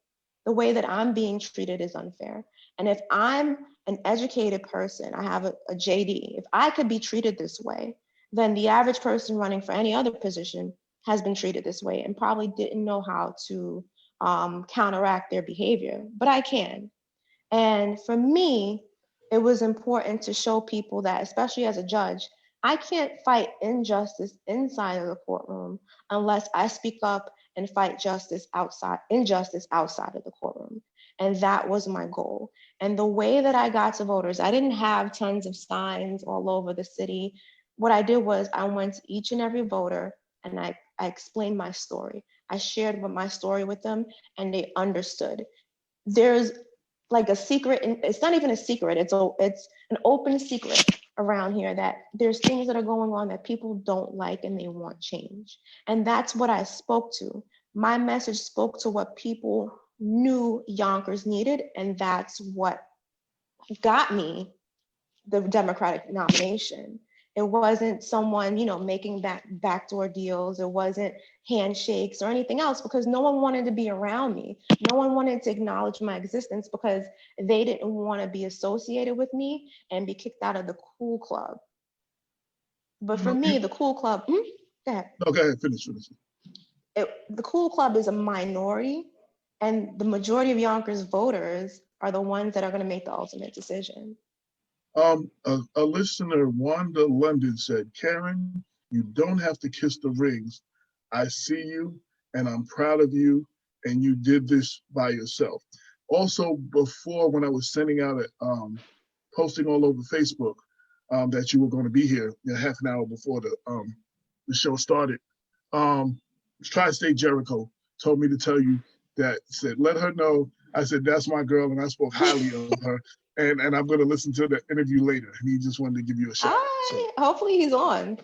The way that I'm being treated is unfair. And if I'm an educated person, I have a JD, if I could be treated this way, then the average person running for any other position has been treated this way and probably didn't know how to counteract their behavior, but I can. And for me, it was important to show people that, especially as a judge, I can't fight injustice inside of the courtroom unless I speak up and fight injustice outside of the courtroom. And that was my goal. And the way that I got to voters, I didn't have tons of signs all over the city. What I did was I went to each and every voter and I explained my story. I shared my story with them and they understood. There's like a secret, and it's not even a secret, it's an open secret around here that there's things that are going on that people don't like and they want change. And that's what I spoke to. My message spoke to what people knew Yonkers needed, and that's what got me the Democratic nomination. It wasn't someone, making backdoor deals. It wasn't handshakes or anything else because no one wanted to be around me. No one wanted to acknowledge my existence because they didn't want to be associated with me and be kicked out of the cool club. But for me, the cool club, go ahead. No, go ahead, finish. The cool club is a minority, and the majority of Yonkers voters are the ones that are going to make the ultimate decision. A listener, Wanda London, said, Karen, You don't have to kiss the rings. I see you and I'm proud of you, and you did this by yourself. Also, before, when I was sending out posting all over Facebook that you were going to be here, half an hour before the show started, Tri-State Jericho told me to tell you that, said, let her know. I said, that's my girl, and I spoke highly of her, and I'm going to listen to the interview later. And he just wanted to give you a shout out. So Hopefully he's on.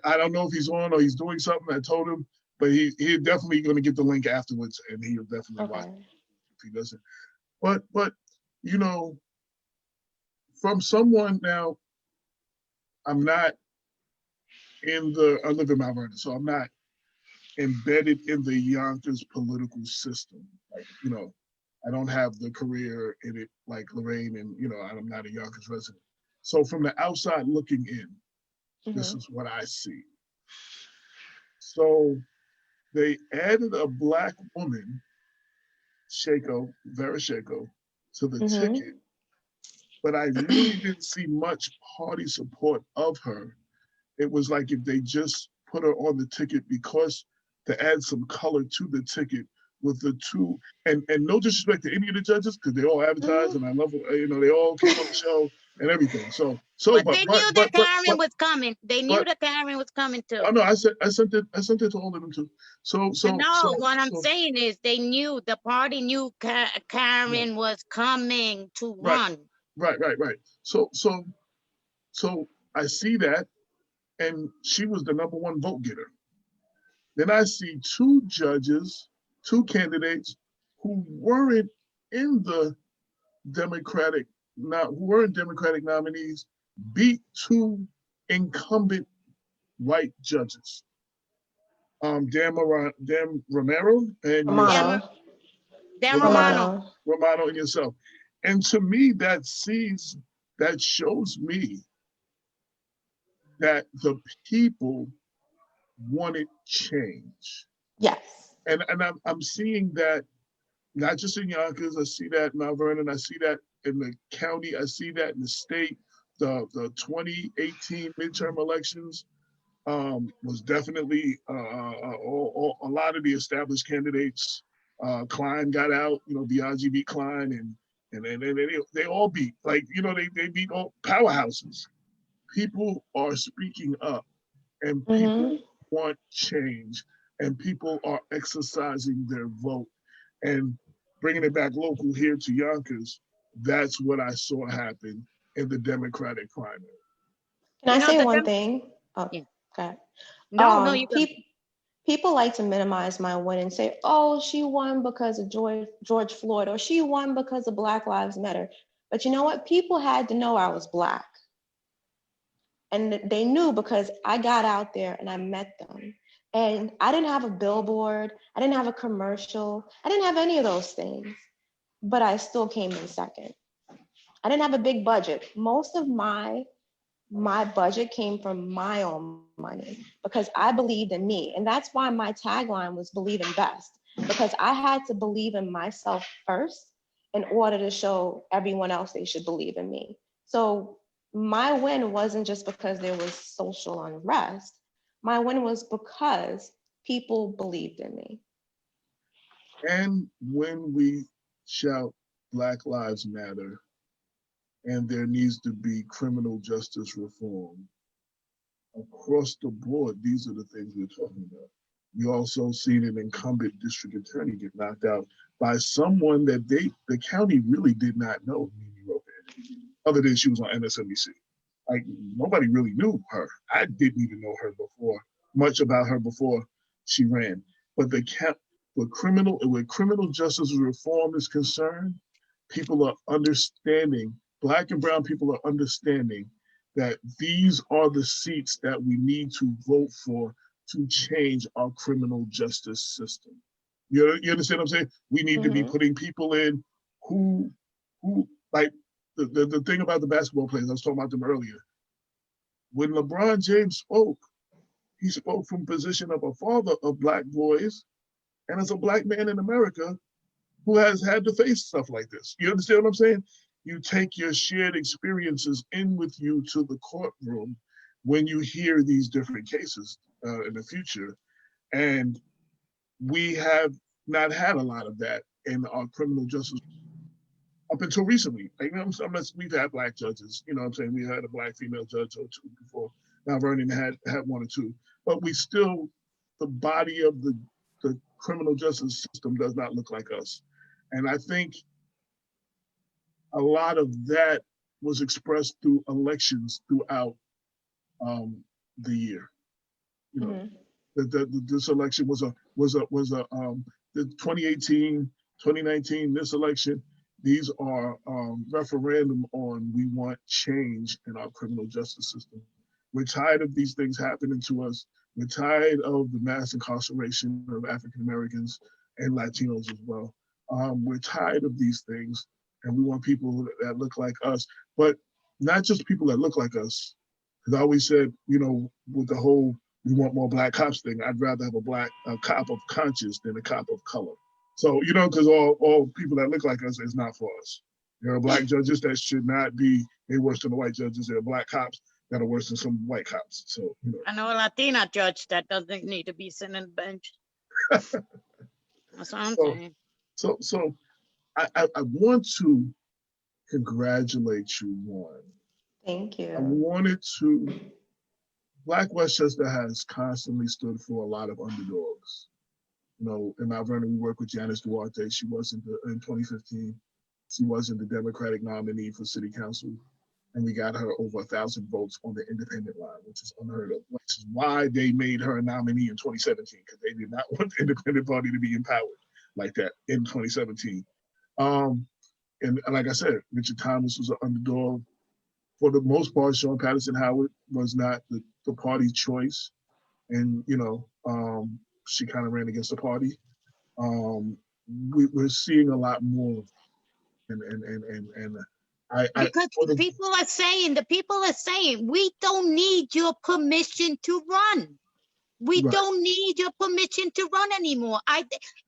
I don't know if he's on or he's doing something. I told him, but he's definitely going to get the link afterwards, and he'll definitely watch it if he doesn't. But you know, from someone now, I live in Mount Vernon, so I'm not embedded in the Yonkers political system. Like, you know, I don't have the career in it like Lorraine, and, you know, I'm not a Yonkers resident. So from the outside looking in, this is what I see. So they added a Black woman, Vera Shako, to the ticket, but I really didn't see much party support of her. It was like if they just put her on the ticket because to add some color to the ticket with the two, and no disrespect to any of the judges, because they all advertised and I love it, you know, they all came on the show and everything. But they knew that Karen was coming. They knew that Karen was coming too. Oh no, I sent it to all of them too. What I'm saying is they knew, the party knew Karen was coming to run. Right. So I see that, and she was the number 1 vote getter. Then I see 2 judges, 2 candidates who weren't in the Democratic nominees, beat 2 incumbent white judges. Dan Romero and Romano. Romano and yourself. And to me, that shows me that the people wanted change. Yes. And I'm seeing that not just in Yonkers, I see that in Mount Vernon, I see that in the county, I see that in the state. The 2018 midterm elections was definitely a lot of the established candidates. Klein got out, you know, Biaggi beat Klein, and they all beat, like, you know, they beat all powerhouses. People are speaking up, and people want change, and people are exercising their vote. And bringing it back local here to Yonkers, that's what I saw happen in the Democratic primary. Can I say one thing? Oh, yeah. Okay. No, people like to minimize my win and say, oh, she won because of George Floyd, or she won because of Black Lives Matter. But you know what? People had to know I was Black. And they knew because I got out there and I met them. And I didn't have a billboard. I didn't have a commercial. I didn't have any of those things, but I still came in second. I didn't have a big budget. Most of my budget came from my own money because I believed in me. And that's why my tagline was believe in best, because I had to believe in myself first in order to show everyone else they should believe in me. So my win wasn't just because there was social unrest. My win was because people believed in me. And when we shout Black Lives Matter and there needs to be criminal justice reform, across the board, these are the things we're talking about. We also seen an incumbent district attorney get knocked out by someone that the county really did not know, other than she was on MSNBC. Like, nobody really knew her. I didn't even know her much about her before she ran. But where criminal justice reform is concerned, people are understanding, Black and brown people are understanding that these are the seats that we need to vote for to change our criminal justice system. You understand what I'm saying? We need to be putting people in who like the thing about the basketball players, I was talking about them earlier. When LeBron James spoke, he spoke from position of a father of Black boys and as a Black man in America who has had to face stuff like this. You understand what I'm saying? You take your shared experiences in with you to the courtroom when you hear these different cases in the future, and we have not had a lot of that in our criminal justice up until recently. Like, unless we've had black judges, you know what I'm saying? We had a black female judge or two before. Now Vernon had one or two, but we still, the body of the criminal justice system does not look like us. And I think a lot of that was expressed through elections throughout the year. You know, this election was a the 2018, 2019, this election, these are referendum on we want change in our criminal justice system. We're tired of these things happening to us. We're tired of the mass incarceration of African Americans and Latinos as well. We're tired of these things, and we want people that look like us, but not just people that look like us. Because I always said, you know, with the whole we want more black cops thing, I'd rather have a cop of conscience than a cop of color. So, you know, because all people that look like us is not for us. There are black judges that should not be any worse than the white judges. There are black cops that are worse than some white cops. So, you know. I know a Latina judge that doesn't need to be sitting on the bench. That's what I'm saying. So I want to congratulate you, one. Thank you. I wanted to, Black Westchester has constantly stood for a lot of underdogs. You know, in Mount Vernon, we work with Janice Duarte. She was in 2015. She wasn't the Democratic nominee for city council. And we got her over 1,000 votes on the independent line, which is unheard of, which is why they made her a nominee in 2017, because they did not want the independent party to be empowered like that in 2017. And like I said, Richard Thomas was an underdog. For the most part, Sean Patterson Howard was not the party choice. And, you know, she kind of ran against the party. We're seeing a lot more. Because the people are saying, we don't need your permission to run. We Right. don't need your permission to run anymore.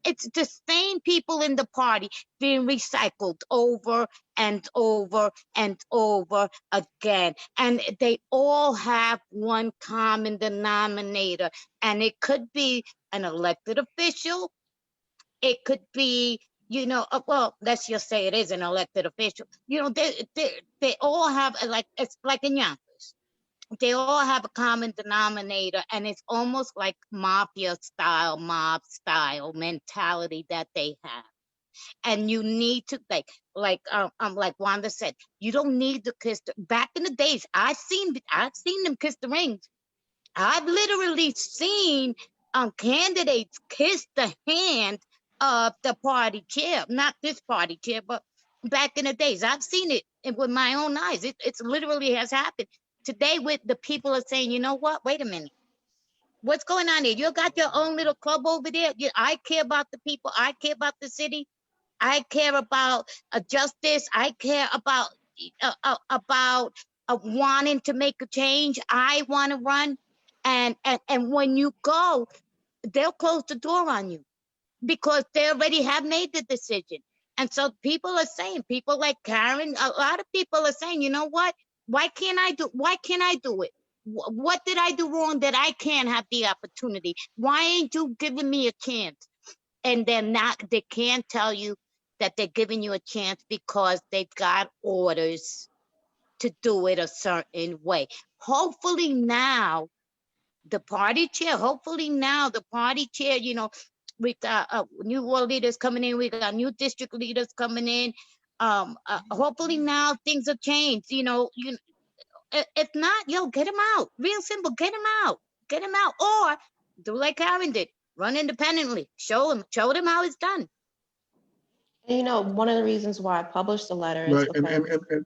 It's the same people in the party being recycled over and over and over again. And they all have one common denominator. And it could be an elected official. It could be, you know, well, let's just say it is an elected official. You know, they all have, like, it's like in Yonkers. They all have a common denominator, and it's almost like mob style mentality that they have. And you need to, like Wanda said, you don't need to kiss back in the days. I've seen them kiss the rings. I've literally seen candidates kiss the hand of the party chair, not this party chair, but back in the days. I've seen it with my own eyes. It's literally has happened. Today, with the people are saying, you know what? Wait a minute. What's going on here? You got your own little club over there. I care about the people. I care about the city. I care about justice. I care about wanting to make a change. I want to run. And when you go, they'll close the door on you because they already have made the decision. And so people are saying, people like Karen, a lot of people are saying, you know what? Why can't I do it? What did I do wrong that I can't have the opportunity? Why ain't you giving me a chance? And they can't tell you that they're giving you a chance because they've got orders to do it a certain way. Hopefully now the party chair, you know, we got new ward leaders coming in, we got new district leaders coming in. Hopefully now things have changed, you know, if not, get him out. Real simple, get him out. Or do like Karen did, run independently, show them how it's done. And, you know, one of the reasons why I published the letter is Right. because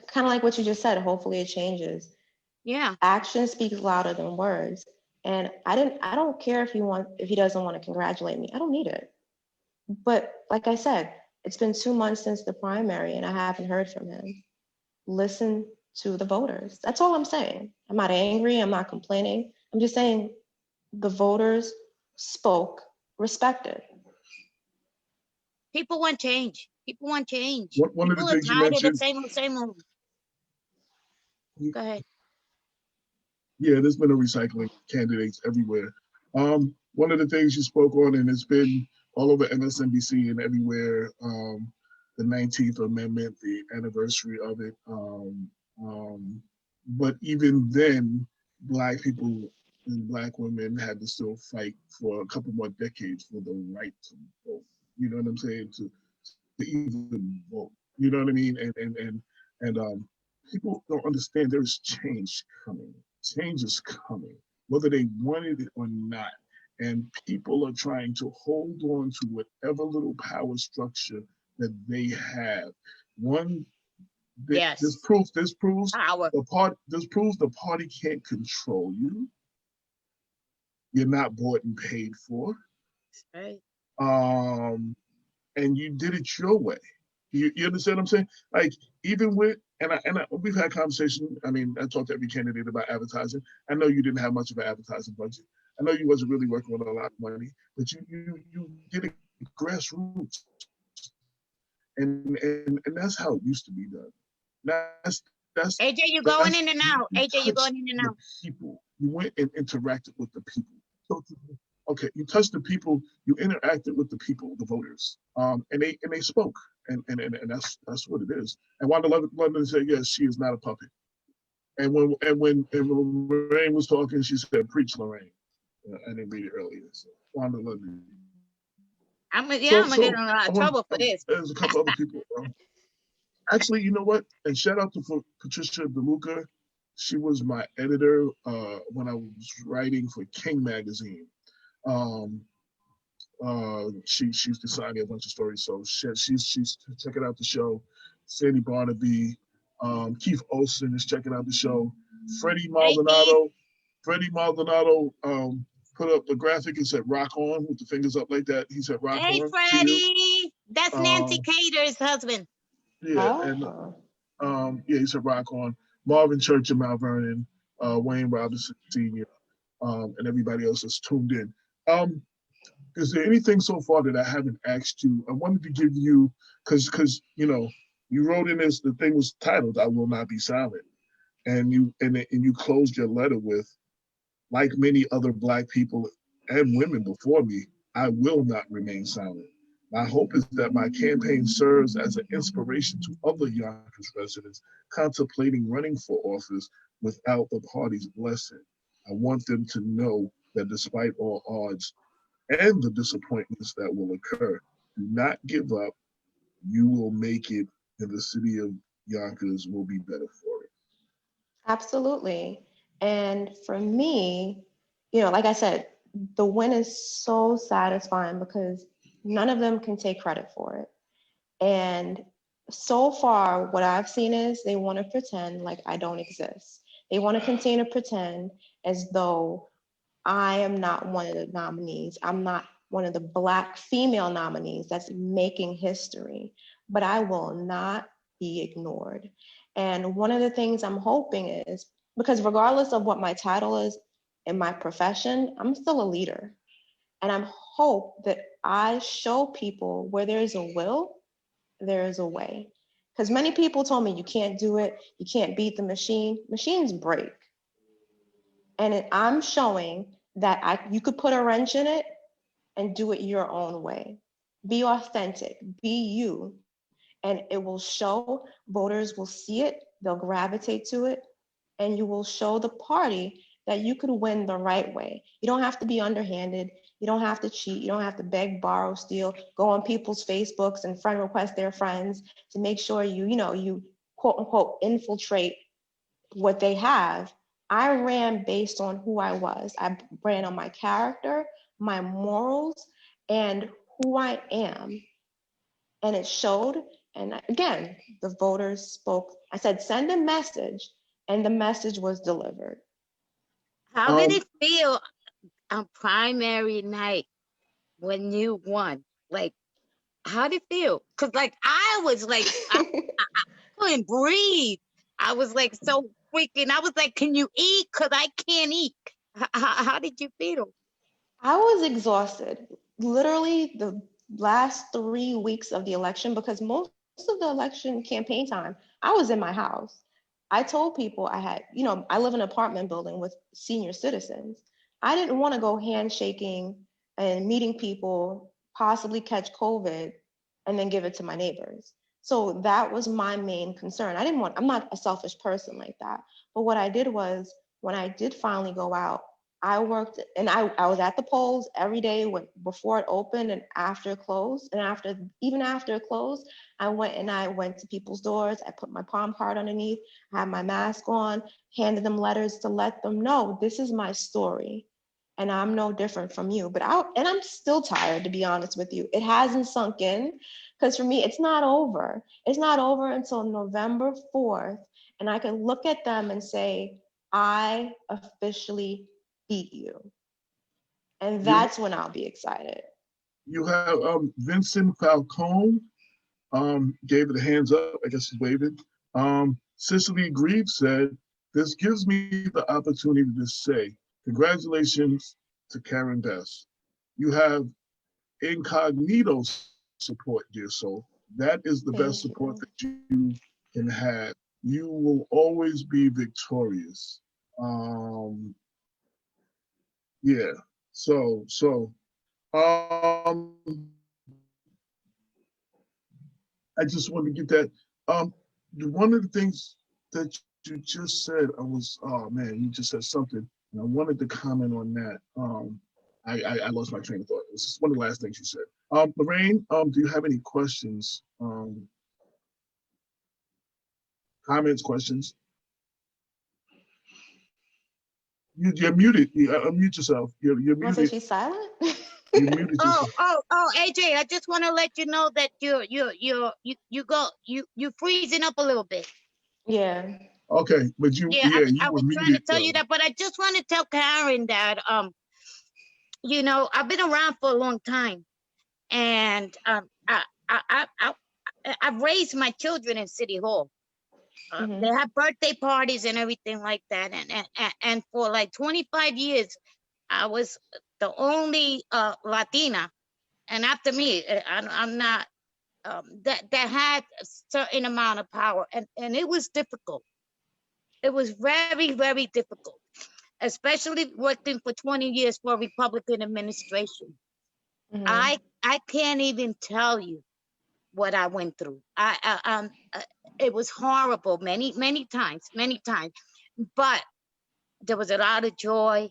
kind of like what you just said, hopefully it changes. Yeah. Action speaks louder than words. And I don't care if he doesn't want to congratulate me. I don't need it. But like I said, it's been 2 months since the primary and I haven't heard from him. Listen to the voters. That's all I'm saying. I'm not angry. I'm not complaining. I'm just saying the voters spoke, respected. People want change. One of the People are things you tired of the mentioned, same old. Go ahead. Yeah, there's been a recycling candidates everywhere. One of the things you spoke on, and it's been all over MSNBC and everywhere, the 19th Amendment, the anniversary of it. But even then, Black people and Black women had to still fight for a couple more decades for the right to vote. You know what I'm saying? To even vote. You know what I mean? And people don't understand there is change coming. Change is coming, whether they wanted it or not. And people are trying to hold on to whatever little power structure that they have. One, this Yes. proves this proves Power. the party can't control you. You're not bought and paid for. Right. And you did it your way. You understand what I'm saying? Like even with we've had conversation. I mean, I talked to every candidate about advertising. I know you didn't have much of an advertising budget. I know you wasn't really working with a lot of money, but you did it grassroots, and that's how it used to be done. That's that's AJ, you going that's in and you, out. you AJ, you touched going in and the out. people. You went and interacted with the people. So, okay, you touched the people. You interacted with the people, the voters, and they spoke, and that's what it is. And Wanda London said, yes, she is not a puppet. And when Lorraine was talking, she said, "Preach, Lorraine." I didn't read it earlier. So Wanda London. I'm gonna So get in a lot of trouble for this. there's a couple other people. Actually, you know what? And shout out to Patricia DeLuca. She was my editor when I was writing for King Magazine. Um, she's designing a bunch of stories, so she's checking out the show. Sandy Barnaby, Keith Olsen is checking out the show. Freddie Hey, Keith. Maldonado put up a graphic and said "Rock on" with the fingers up like that. He said "Rock Hey, on" to you. Freddie. That's Nancy Cater's husband. Yeah, and Oh, yeah, he said "Rock on." Marvin Church and Mount Vernon, Wayne Robinson Sr., and everybody else that's tuned in. Is there anything so far that I haven't asked you? I wanted to give you because you wrote in this. The thing was titled "I Will Not Be Silent," and you closed your letter with, like many other Black people and women before me, I will not remain silent. My hope is that my campaign serves as an inspiration to other Yonkers residents contemplating running for office without the party's blessing. I want them to know that despite all odds and the disappointments that will occur, do not give up. You will make it, and the city of Yonkers will be better for it. absolutely. And for me, like I said, the win is so satisfying because none of them can take credit for it. And so far, what I've seen is they want to pretend like I don't exist. They want to continue to pretend as though I am not one of the nominees. I'm not one of the Black female nominees that's making history, but I will not be ignored. And one of the things I'm hoping is, because regardless of what my title is in my profession, I'm still a leader. And I hope that I show people where there is a will, there is a way. Because many people told me you can't do it, you can't beat the machine. Machines break. And I'm showing that you could put a wrench in it and do it your own way. Be authentic, be you, and it will show. Voters will see it, they'll gravitate to it, and you will show the party that you could win the right way. You don't have to be underhanded. You don't have to cheat. You don't have to beg, borrow, steal, go on people's Facebooks and friend request their friends to make sure you quote unquote infiltrate what they have. I ran based on who I was. I ran on my character, my morals, and who I am. And it showed. And again, the voters spoke. I said, send a message, and the message was delivered. How did Um, it feel on primary night when you won? Like, how did it feel? Because, like, I was like, I couldn't breathe. I was like so freaking, I was like, can you eat? Because I can't eat. How did you feel? I was exhausted. Literally the last 3 weeks of the election, because most of the election campaign time, I was in my house. I told people I had, I live in an apartment building with senior citizens. I didn't want to go handshaking and meeting people, possibly catch COVID, and then give it to my neighbors. So that was my main concern. I'm not a selfish person like that. But what I did was, when I did finally go out, I worked and I was at the polls every day before it opened and after it closed. And even after it closed, I went to people's doors. I put my palm card underneath, I had my mask on, handed them letters to let them know this is my story. And I'm no different from you. I'm still tired, to be honest with you. It hasn't sunk in, because for me, it's not over. It's not over until November 4th. And I can look at them and say, I officially beat you. And You that's when I'll be excited. you have Vincent Falcone gave it a hands up. I guess he's waving. Cicely Grieve said, "This gives me the opportunity to say congratulations to Karen Best. You have incognito support, dear soul. That is the best Thank support you. that you can have. You will always be victorious." Yeah. So I just wanted to get that. One of the things that you just said, oh man, you just said something, and I wanted to comment on that. I lost my train of thought. This is one of the last things you said. Lorraine, do you have any questions? Comments, questions? You're muted. Unmute yourself. You're Want to say muted. she's silent? You muted Oh, yourself. AJ, I just want to let you know that you freezing up a little bit. Yeah. Okay, but Yeah, you I were was trying to muted tell you though. that, but I just want to tell Karen that I've been around for a long time, and I've raised my children in City Hall. They Mm-hmm. have birthday parties and everything like that, and for like 25 years, I was the only Latina, and after me, I'm not that had a certain amount of power, and it was difficult. It was very, very difficult, especially working for 20 years for a Republican administration. Mm-hmm. I can't even tell you what I went through. It was horrible many times, but there was a lot of joy.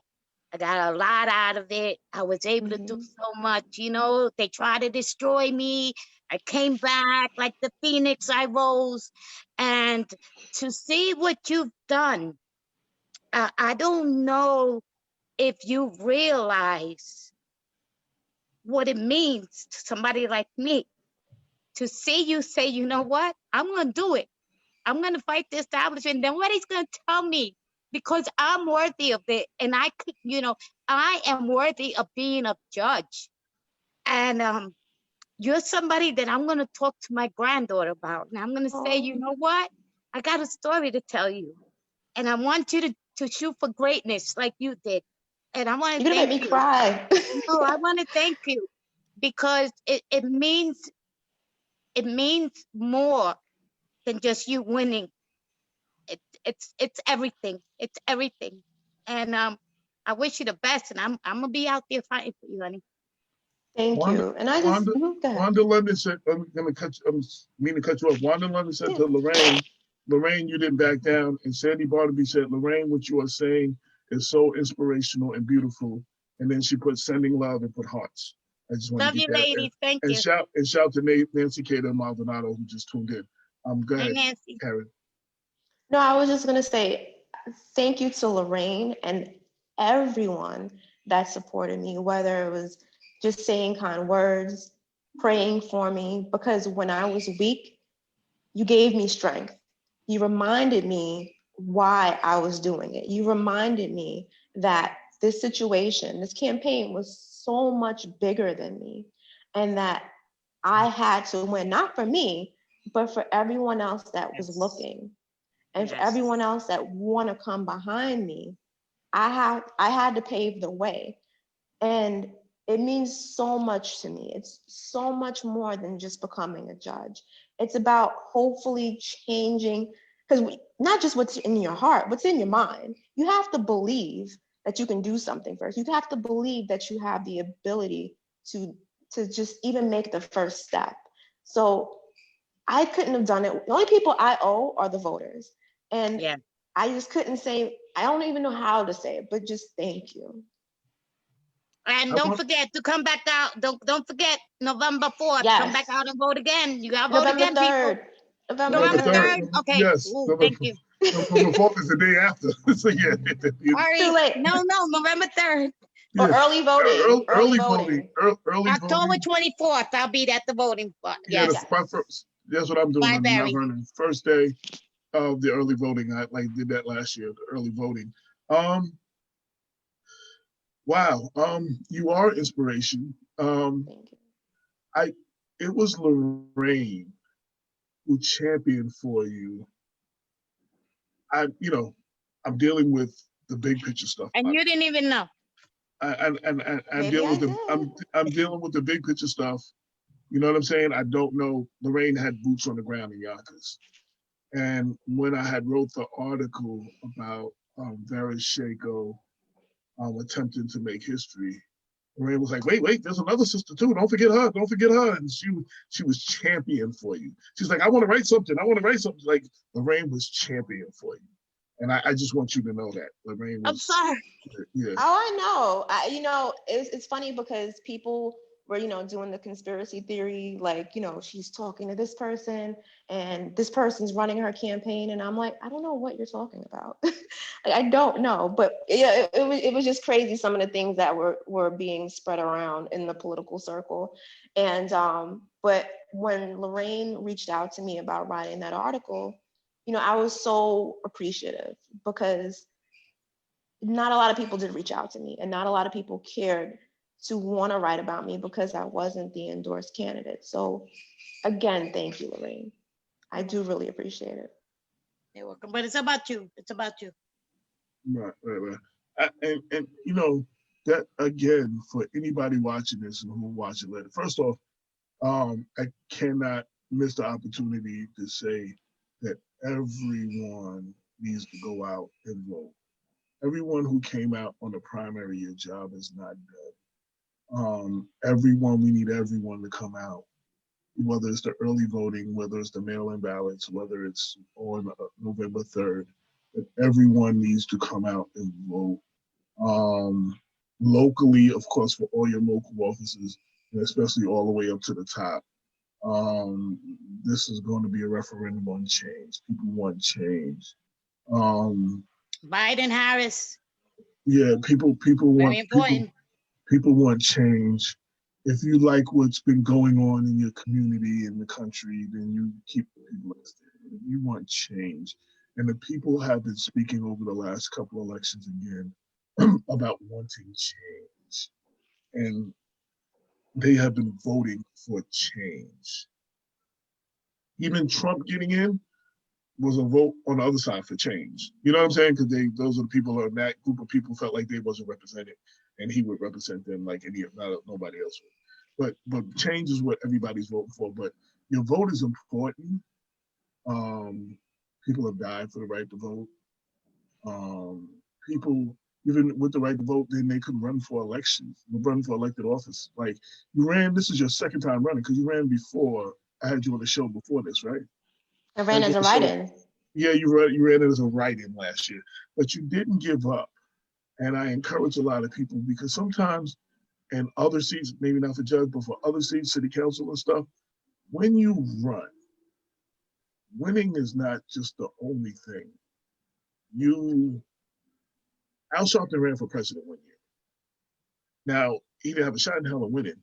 I got a lot out of it. I was able to do Mm-hmm. so much. They tried to destroy me. I came back like the phoenix. I rose. And to see what you've done, I don't know if you realize what it means to somebody like me to see you say, you know what? I'm going to do it. I'm going to fight the establishment. Nobody's going to tell me, because I'm worthy of it. And I could, I am worthy of being a judge. And you're somebody that I'm going to talk to my granddaughter about. And I'm going to say, you Oh, know what? I got a story to tell you. And I want you to shoot for greatness like you did. And I want you're to gonna make thank me you. cry. No, I want to thank you because it means more than just you winning. It's everything. It's everything. And I wish you the best. And I'm gonna be out there fighting for you, honey. Thank Wanda, you. And I just, Wanda, go ahead. Wanda London said, I'm gonna cut you, I'm mean to cut you off. Wanda London said Yeah. to Lorraine, you didn't back down. And Sandy Barnaby said, Lorraine, what you are saying is so inspirational and beautiful. And then she put sending love and put hearts. I just want to Love get you, that. ladies. Thank And you. shout to Nancy Cato Maldonado who just tuned in. Go Hi, ahead, Nancy. Karen. No, I was just gonna say thank you to Lorraine and everyone that supported me, whether it was just saying kind words, praying for me, because when I was weak, you gave me strength. You reminded me why I was doing it. You reminded me that this situation, this campaign was so much bigger than me, and that I had to win, not for me, but for everyone else that was Yes. looking, and for Yes. everyone else that want to come behind me. I had to pave the way. And it means so much to me. It's so much more than just becoming a judge. It's about hopefully changing because not just what's in your heart, what's in your mind. You have to believe that you can do something first. You have to believe that you have the ability to just even make the first step. So I couldn't have done it. The only people I owe are the voters. And Yeah. I just couldn't say, I don't even know how to say it, but just thank you. And I don't want- forget to come back out. Don't forget November 4th. Come back Yes. out and vote again. You gotta vote November again, people. 3rd. November November 3rd. 3rd? Okay. Yes. Ooh, November, thank you. November 4th is the day after. So yeah, Sorry. Too late. No, November 3rd. Or yeah. early voting. Early voting. Early October voting. 24th, I'll be at the voting spot. Yeah, Yes. my first. That's what I'm doing. I'm Library. running first day of the early voting. I did that last year. The early voting. Wow. You are inspiration. Thank you. It was Lorraine who championed for you. I'm dealing with the big picture stuff. And you didn't even know. I'm Maybe dealing I with did. I'm dealing with the big picture stuff. You know what I'm saying? I don't know. Lorraine had boots on the ground in Yonkers, and when I had wrote the article about Vereshchagin attempting to make history, Lorraine was like, wait, there's another sister too. Don't forget her. Don't forget her. And she was champion for you. She's like, I want to write something. Like Lorraine was champion for you. And I just want you to know that. Lorraine was. I'm sorry. Yeah. Oh, I know. It's funny because people were, doing the conspiracy theory, like, she's talking to this person and this person's running her campaign. And I'm like, I don't know what you're talking about. I don't know. But yeah, it was just crazy, some of the things that were being spread around in the political circle. And but when Lorraine reached out to me about writing that article, I was so appreciative because not a lot of people did reach out to me and not a lot of people cared to want to write about me because I wasn't the endorsed candidate. So again, thank you, Lorraine. I do really appreciate it. You're welcome. But it's about you. It's about you. Right. And that again, for anybody watching this and who will watch it later. First off, I cannot miss the opportunity to say that everyone needs to go out and vote. Everyone who came out on the primary, your job is not done. We need everyone to come out, whether it's the early voting, whether it's the mail-in ballots, whether it's on November 3rd, that everyone needs to come out and vote. Locally, of course, for all your local offices, and especially all the way up to the top. This is going to be a referendum on change. People want change. Biden, Harris. Yeah, people Very important. people want change. If you like what's been going on in your community, in the country, then you keep people listening. If you want change. And the people have been speaking over the last couple of elections again about wanting change. And they have been voting for change. Even Trump getting in was a vote on the other side for change. You know what I'm saying? Because those are the people, and that group of people felt like they wasn't represented, and he would represent them like nobody else would. But change is what everybody's voting for. But your vote is important. People have died for the right to vote. People, even with the right to vote, then they could run for elections, run for elected office. Like you ran, this is your second time running because you ran before. I had you on the show before this, right? I ran as a write-in. Yeah, you ran it as a write-in last year, but you didn't give up. And I encourage a lot of people because sometimes in other seats, maybe not for judge, but for other seats, city council and stuff, when you run, winning is not just the only thing. Al Sharpton ran for president one year. Now, he didn't have a shot in hell of winning,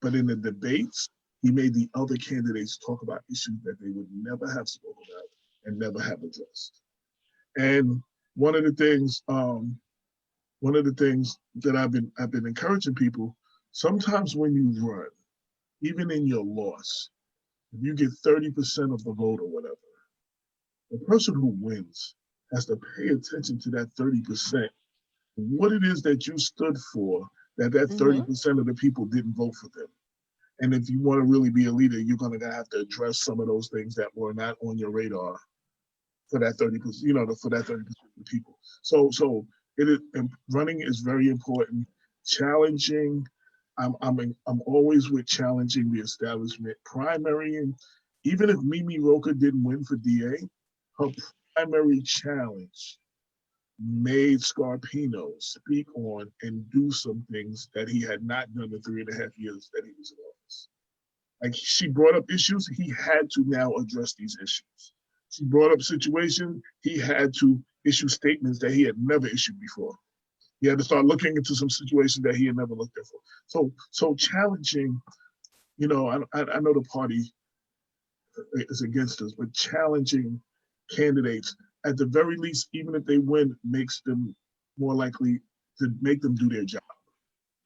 but in the debates, he made the other candidates talk about issues that they would never have spoken about and never have addressed. And one of the things that I've been encouraging people, sometimes when you run, even in your loss, if you get 30% of the vote or whatever, the person who wins has to pay attention to that 30%, what it is that you stood for, that 30% of the people didn't vote for them. And if you want to really be a leader, you're going to have to address some of those things that were not on your radar for that 30%, for that 30% of people. So it is, and running is very important. Challenging, I'm always with challenging the establishment. Primarying, even if Mimi Roker didn't win for DA, her primary challenge made Scarpino speak on and do some things that he had not done the 3.5 years that he was in office. Like, she brought up issues, he had to now address these issues. She brought up situations, he had to issue statements that he had never issued before. He had to start looking into some situations that he had never looked at for. So challenging, I know the party is against us, but challenging candidates, at the very least, even if they win, makes them more likely to make them do their job.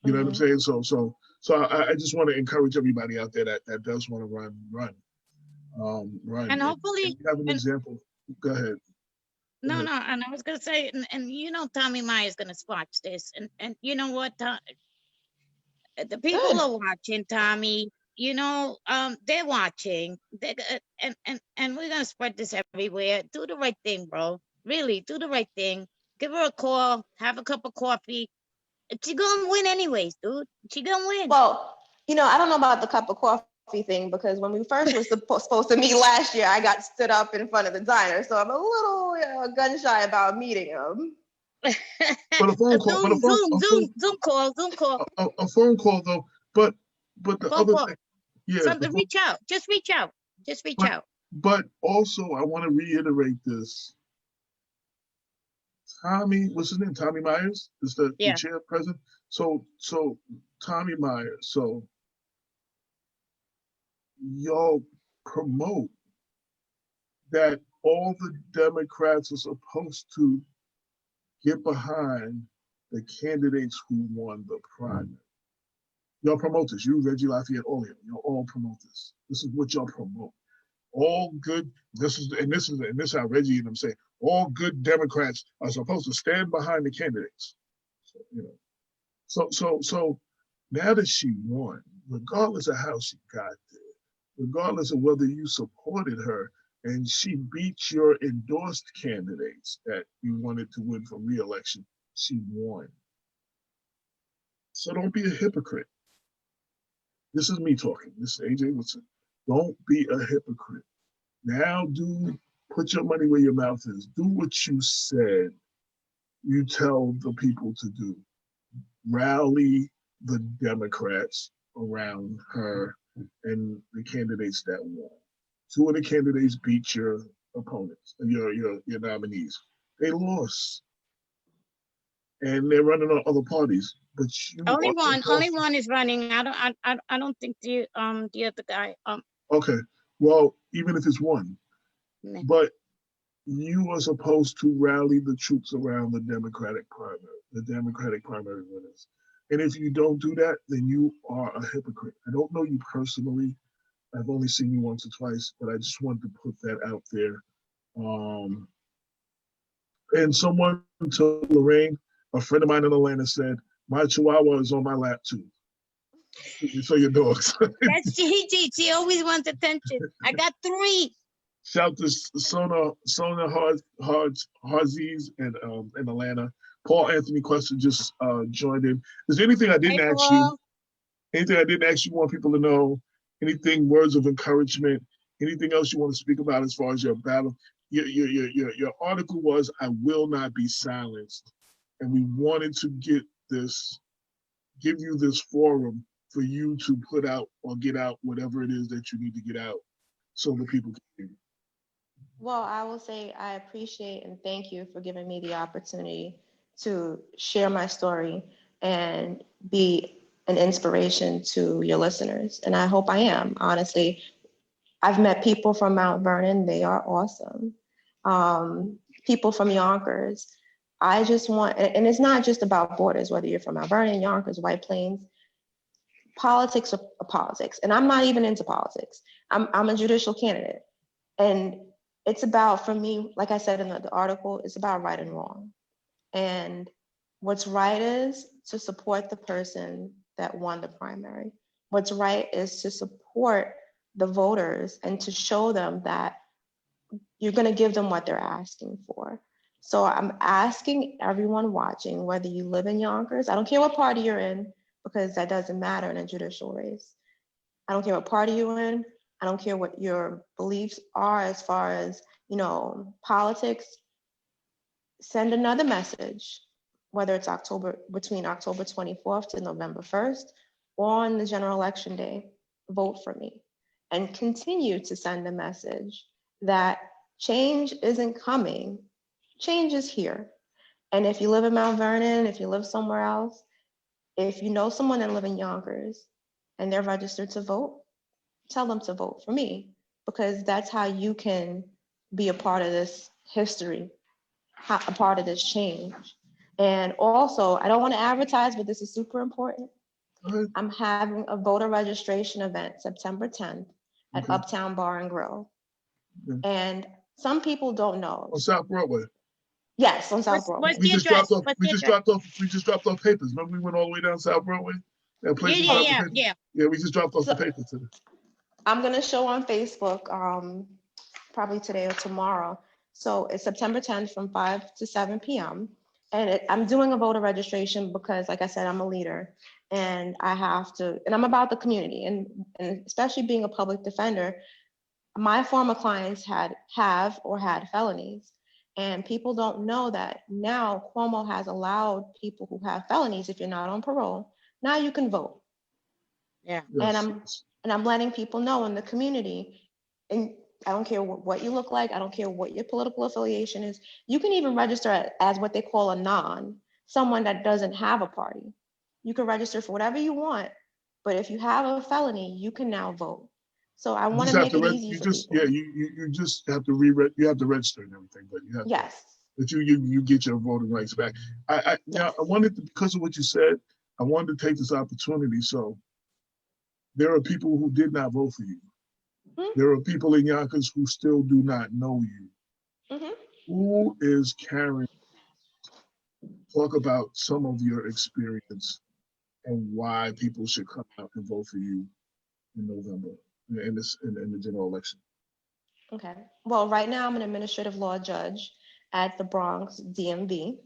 You know what I'm saying? So I just want to encourage everybody out there that does want to run. And hopefully, and have an example. Go ahead. No, and I was gonna say, and Tommy Meyer is gonna watch this, and you know what, the people are watching, Tommy. They're watching. And we're gonna spread this everywhere. Do the right thing, bro. Really, do the right thing. Give her a call. Have a cup of coffee. She gonna win anyways, dude. She gonna win. Well, I don't know about the cup of coffee thing, because when we first were supposed to meet last year, I got stood up in front of the diner, so I'm a little gun shy about meeting him. But a phone call, Zoom call. A phone call though, but the Phone other call. thing, yeah. Something, reach out. Just reach out. But also, I want to reiterate this. Tommy, what's his name? Tommy Myers is the chair president. So Tommy Myers. So y'all promote that all the Democrats are supposed to get behind the candidates who won the primary. Y'all promote this. You, Reggie Lafayette, all of y'all all promote this. This is what y'all promote. All good. This is how Reggie and them say. All good Democrats are supposed to stand behind the candidates. So now that she won, regardless of how she got there, regardless of whether you supported her and she beat your endorsed candidates that you wanted to win for re-election, she won. So don't be a hypocrite. This is me talking. This is AJ Woodson. Don't be a hypocrite. Now put your money where your mouth is. Do what you said you tell the people to do. Rally the Democrats around her and the candidates that won. 2 of the candidates beat your opponents, your nominees. They lost. And they're running on other parties. But only one is running. I don't think the other guy. Okay. Well, even if it's one. But you are supposed to rally the troops around the Democratic primary winners. And if you don't do that, then you are a hypocrite. I don't know you personally. I've only seen you once or twice, but I just wanted to put that out there. And someone to Lorraine, a friend of mine in Atlanta, said, my Chihuahua is on my lap too. So your dogs. That's Gigi. She always wants attention. I got 3. Shout to Sona Harziz in Atlanta. Paul Anthony Question just joined in. Is there anything I didn't ask you? Anything I didn't ask you want people to know? Anything, words of encouragement? Anything else you want to speak about as far as your battle? Your article was, I will not be silenced. And we wanted to give you this forum for you to put out or get out whatever it is that you need to get out so the people can hear you. Well, I will say I appreciate and thank you for giving me the opportunity to share my story and be an inspiration to your listeners. And I hope I am. Honestly, I've met people from Mount Vernon. They are awesome. People from Yonkers. I just want, and it's not just about borders, whether you're from Mount Vernon, Yonkers, White Plains. Politics are politics. And I'm not even into politics. I'm a judicial candidate. And it's about, for me, like I said in the article, it's about right and wrong. And what's right is to support the person that won the primary. What's right is to support the voters and to show them that you're going to give them what they're asking for. So I'm asking everyone watching, whether you live in Yonkers, I don't care what party you're in, because that doesn't matter in a judicial race. I don't care what party you're in. I don't care what your beliefs are as far as, politics. Send another message, whether it's between October 24th to November 1st, or on the general election day, vote for me. And continue to send a message that change isn't coming, change is here. And if you live in Mount Vernon, if you live somewhere else, if you know someone that live in Yonkers and they're registered to vote, tell them to vote for me, because that's how you can be a part of this history, a part of this change. And also, I don't want to advertise, but this is super important. Go ahead. I'm having a voter registration event September 10th at Okay. Uptown Bar and Grill. Okay. And some people don't know. On South Broadway. Yes, on South Broadway. What's the address? What's We the just address? dropped off papers. Remember we went all the way down South Broadway? That place we dropped the papers? Yeah, we just dropped off the papers today. I'm going to show on Facebook probably today or tomorrow. So it's September 10th from 5 to 7 p.m. And I'm doing a voter registration because, like I said, I'm a leader and I have to, and I'm about the community, and especially being a public defender. My former clients had felonies, and people don't know that now Cuomo has allowed people who have felonies, if you're not on parole, now you can vote. Yeah. And I'm letting people know in the community, and I don't care what you look like, I don't care what your political affiliation is. You can even register as what they call a someone that doesn't have a party. You can register for whatever you want, but if you have a felony, you can now vote. So I want to make it easy for people. Yeah, you just have to you have to register and everything, but you have Yes. But you get your voting rights back. Now I wanted to, because of what you said, I wanted to take this opportunity. So there are people who did not vote for you. Mm-hmm. There are people in Yonkers who still do not know you. Mm-hmm. Who is carrying? Talk about some of your experience and why people should come out and vote for you in November in the general election. Okay. Well, right now I'm an administrative law judge at the Bronx DMV.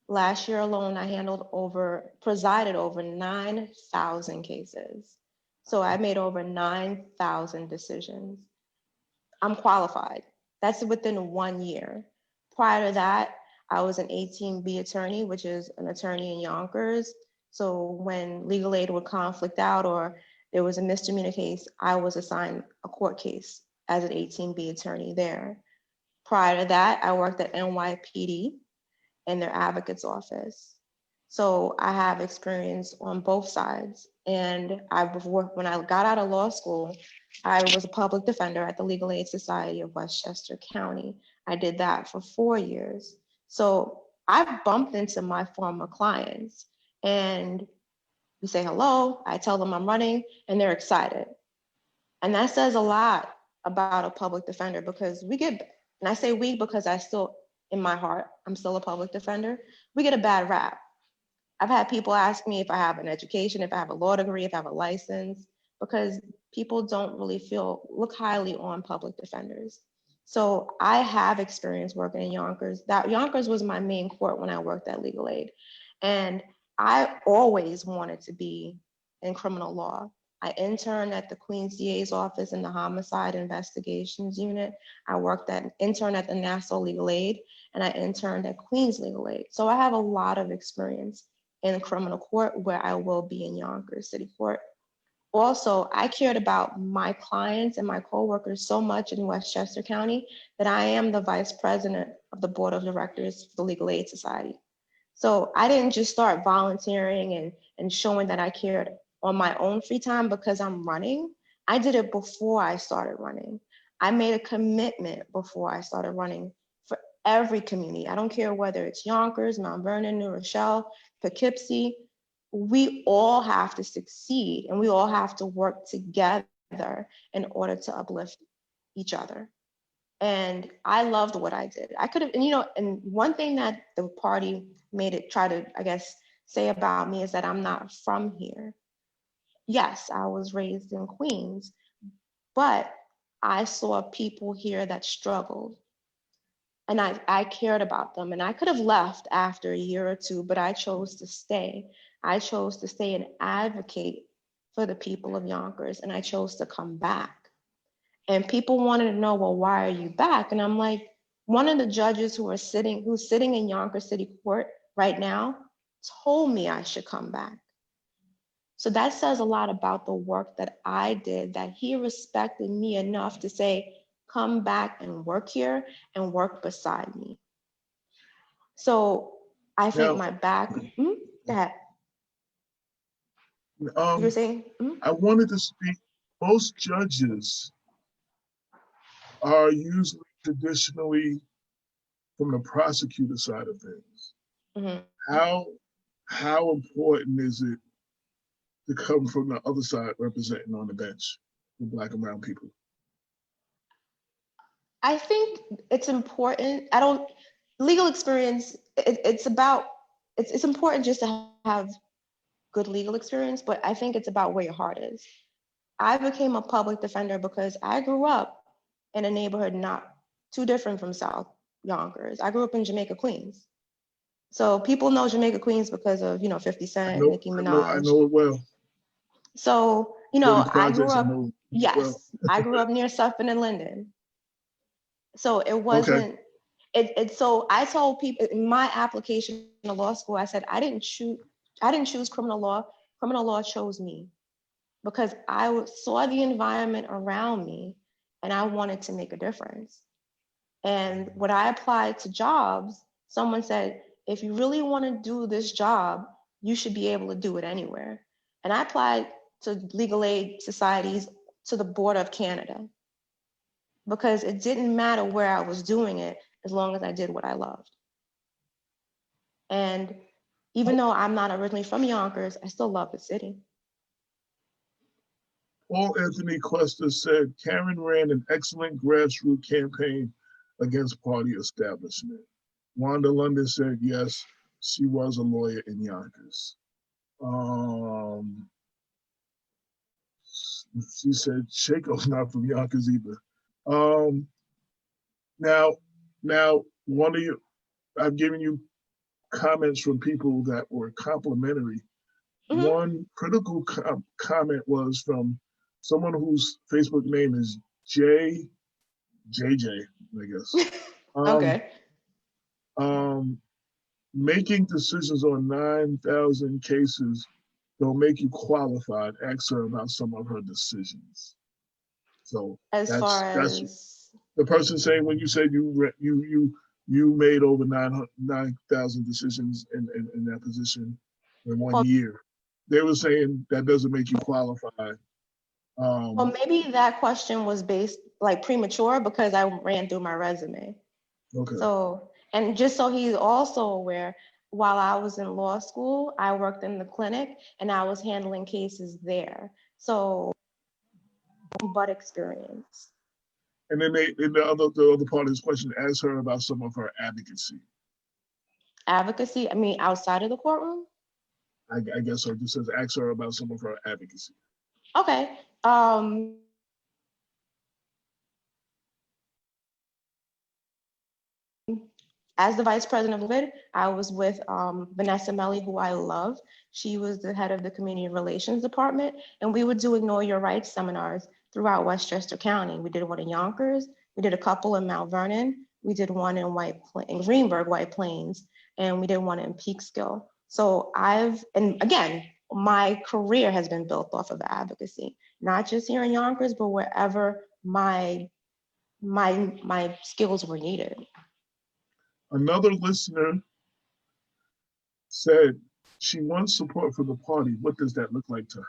Last year alone, I presided over 9,000 cases. So I made over 9,000 decisions. I'm qualified. That's within 1 year. Prior to that, I was an 18B attorney, which is an attorney in Yonkers. So when legal aid would conflict out or there was a misdemeanor case, I was assigned a court case as an 18B attorney there. Prior to that, I worked at NYPD in their advocate's office. So I have experience on both sides. And when I got out of law school, I was a public defender at the Legal Aid Society of Westchester County. I did that for 4 years. So I've bumped into my former clients and we say hello, I tell them I'm running and they're excited. And that says a lot about a public defender, because and I say we because in my heart, I'm still a public defender. We get a bad rap. I've had people ask me if I have an education, if I have a law degree, if I have a license, because people don't really look highly on public defenders. So I have experience working in Yonkers. Yonkers was my main court when I worked at Legal Aid. And I always wanted to be in criminal law. I interned at the Queens DA's office in the Homicide Investigations Unit. I interned at the Nassau Legal Aid, and I interned at Queens Legal Aid. So I have a lot of experience in criminal court, where I will be in Yonkers City Court. Also, I cared about my clients and my coworkers so much in Westchester County that I am the vice president of the board of directors for the Legal Aid Society. So I didn't just start volunteering and showing that I cared on my own free time because I'm running. I did it before I started running. I made a commitment before I started running for every community. I don't care whether it's Yonkers, Mount Vernon, New Rochelle, Poughkeepsie. We all have to succeed and we all have to work together in order to uplift each other. And I loved what I did. I could have, and one thing that the party try to, I guess, say about me is that I'm not from here. Yes, I was raised in Queens, but I saw people here that struggled, and I cared about them. And I could have left after a year or two, but I chose to stay. I chose to stay and advocate for the people of Yonkers, and I chose to come back. And people wanted to know, well, why are you back? And I'm like, one of the judges who's sitting in Yonkers City Court right now told me I should come back. So that says a lot about the work that I did, that he respected me enough to say, come back and work here and work beside me. So I think Now, my back, that you were saying? I wanted to speak. Most judges are usually traditionally from the prosecutor side of things. Mhm. How important is it to come from the other side representing on the bench for Black and brown people? I think it's important. Legal experience, it's important just to have good legal experience, but I think it's about where your heart is. I became a public defender because I grew up in a neighborhood not too different from South Yonkers. I grew up in Jamaica, Queens. So people know Jamaica, Queens because of, 50 Cent, Nicki I Minaj. know it well. So, 40 I grew projects, I up, know it well. yes, I grew up near Suffolk and Linden. So it Okay. wasn't, so I told people in my application to law school, I said, I didn't choose criminal law chose me, because I saw the environment around me and I wanted to make a difference. And when I applied to jobs, someone said, if you really want to do this job, you should be able to do it anywhere. And I applied to legal aid societies, to the Board of Canada, because it didn't matter where I was doing it as long as I did what I loved. And even though I'm not originally from Yonkers, I still love the city. Paul Anthony Cuesta said Karen ran an excellent grassroots campaign against party establishment. Wanda London said yes, she was a lawyer in Yonkers. She said Shako's not from Yonkers either. Now, one of you, I've given you comments from people that were complimentary. Mm-hmm. One critical comment was from someone whose Facebook name is JJ, I guess. Okay. Making decisions on 9,000 cases don't make you qualified. Ask her about some of her decisions. So As far that's as the person saying when you said you made over 9,000 decisions in that position in 1 year. They were saying that doesn't make you qualified. Well, maybe that question was based like premature because I ran through my resume. Okay. So, and just so he's also aware, while I was in law school, I worked in the clinic and I was handling cases there. So, but experience. And then the other part of this question asked her about some of her advocacy. Advocacy, I mean, outside of the courtroom? I guess so. It just says ask her about some of her advocacy. Okay. As the vice president of LID, I was with Vanessa Melly, who I love. She was the head of the community relations department, and we were doing Know Your Rights seminars throughout Westchester County. We did one in Yonkers, we did a couple in Mount Vernon, we did one in Greenburgh, White Plains, and we did one in Peekskill. So and again, my career has been built off of advocacy, not just here in Yonkers, but wherever my skills were needed. Another listener said she wants support for the party. What does that look like to her?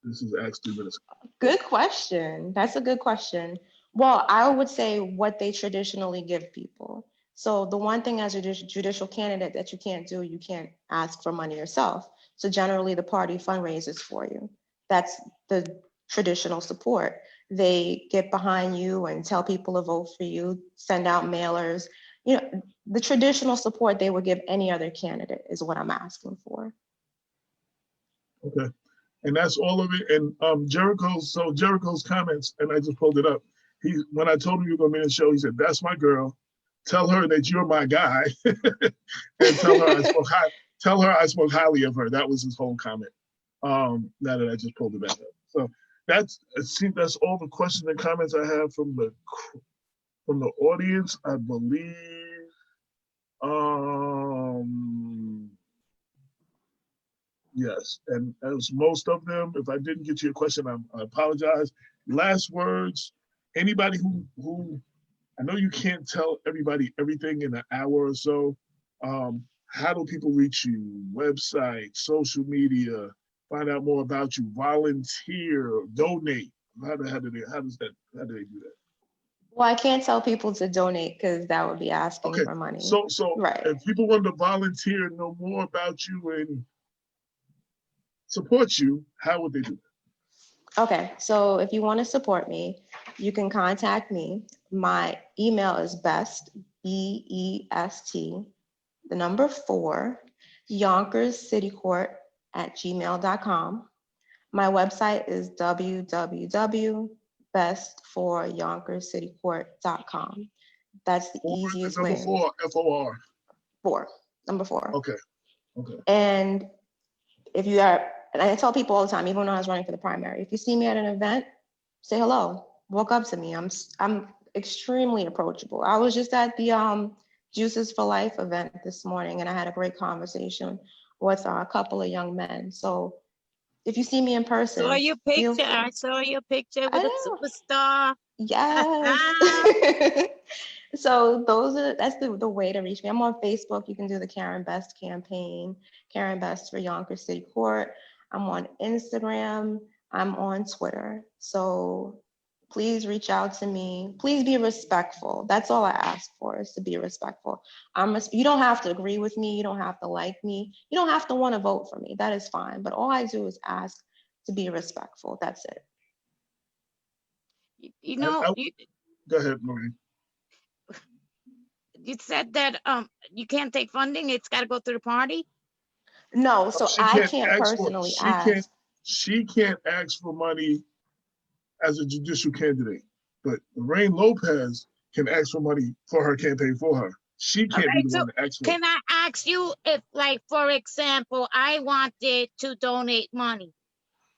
This is asked 2 minutes ago. Good question. That's a good question. Well, I would say what they traditionally give people. So the one thing as a judicial candidate that you can't ask for money yourself. So generally the party fundraises for you. That's the traditional support. They get behind you and tell people to vote for you, send out mailers. The traditional support they would give any other candidate is what I'm asking for. Okay. And that's all of it. And Jericho's comments, and I just pulled it up. When I told him you were gonna be in the show, he said, "That's my girl. Tell her that you're my guy, and tell her I spoke highly of her." That was his whole comment. Now that I just pulled it back up, so that's all the questions and comments I have from the audience, I believe. Yes, and as most of them, if I didn't get to your question, I apologize. Last words, anybody who I know you can't tell everybody everything in an hour or so. How do people reach you? Website, social media, find out more about you, volunteer, donate. How do they do that? Well, I can't tell people to donate because that would be asking Okay, for money. so Right. if people want to volunteer, know more about you and support you, how would they do that? Okay, so if you want to support me, you can contact me. My email is best, BEST, the number 4, Yonkers City Court at gmail.com. My website is www.best4yonkerscitycourt.com. That's the easiest Number way. 4, FOR. 4, number 4. Okay. And if you are, and I tell people all the time, even when I was running for the primary, if you see me at an event, say hello, walk up to me. I'm extremely approachable. I was just at the Juices for Life event this morning, and I had a great conversation with a couple of young men. So if you see me in person, Saw your feel picture. free. I saw your picture with I a know. superstar. Yes. So that's the way to reach me. I'm on Facebook. You can do the Karen Best campaign, Karen Best for Yonkers City Court. I'm on Instagram. I'm on Twitter. So please reach out to me. Please be respectful. That's all I ask for, is to be respectful. You don't have to agree with me. You don't have to like me. You don't have to want to vote for me. That is fine. But all I do is ask to be respectful. That's it. You know, Go ahead, Marie. you said that you can't take funding. It's got to go through the party. No, so I can't ask personally ask. She can't ask for money as a judicial candidate, but Lorraine Lopez can ask for money for her campaign for her. She can't be the one to ask for it. Can I ask you if, like, for example, I wanted to donate money?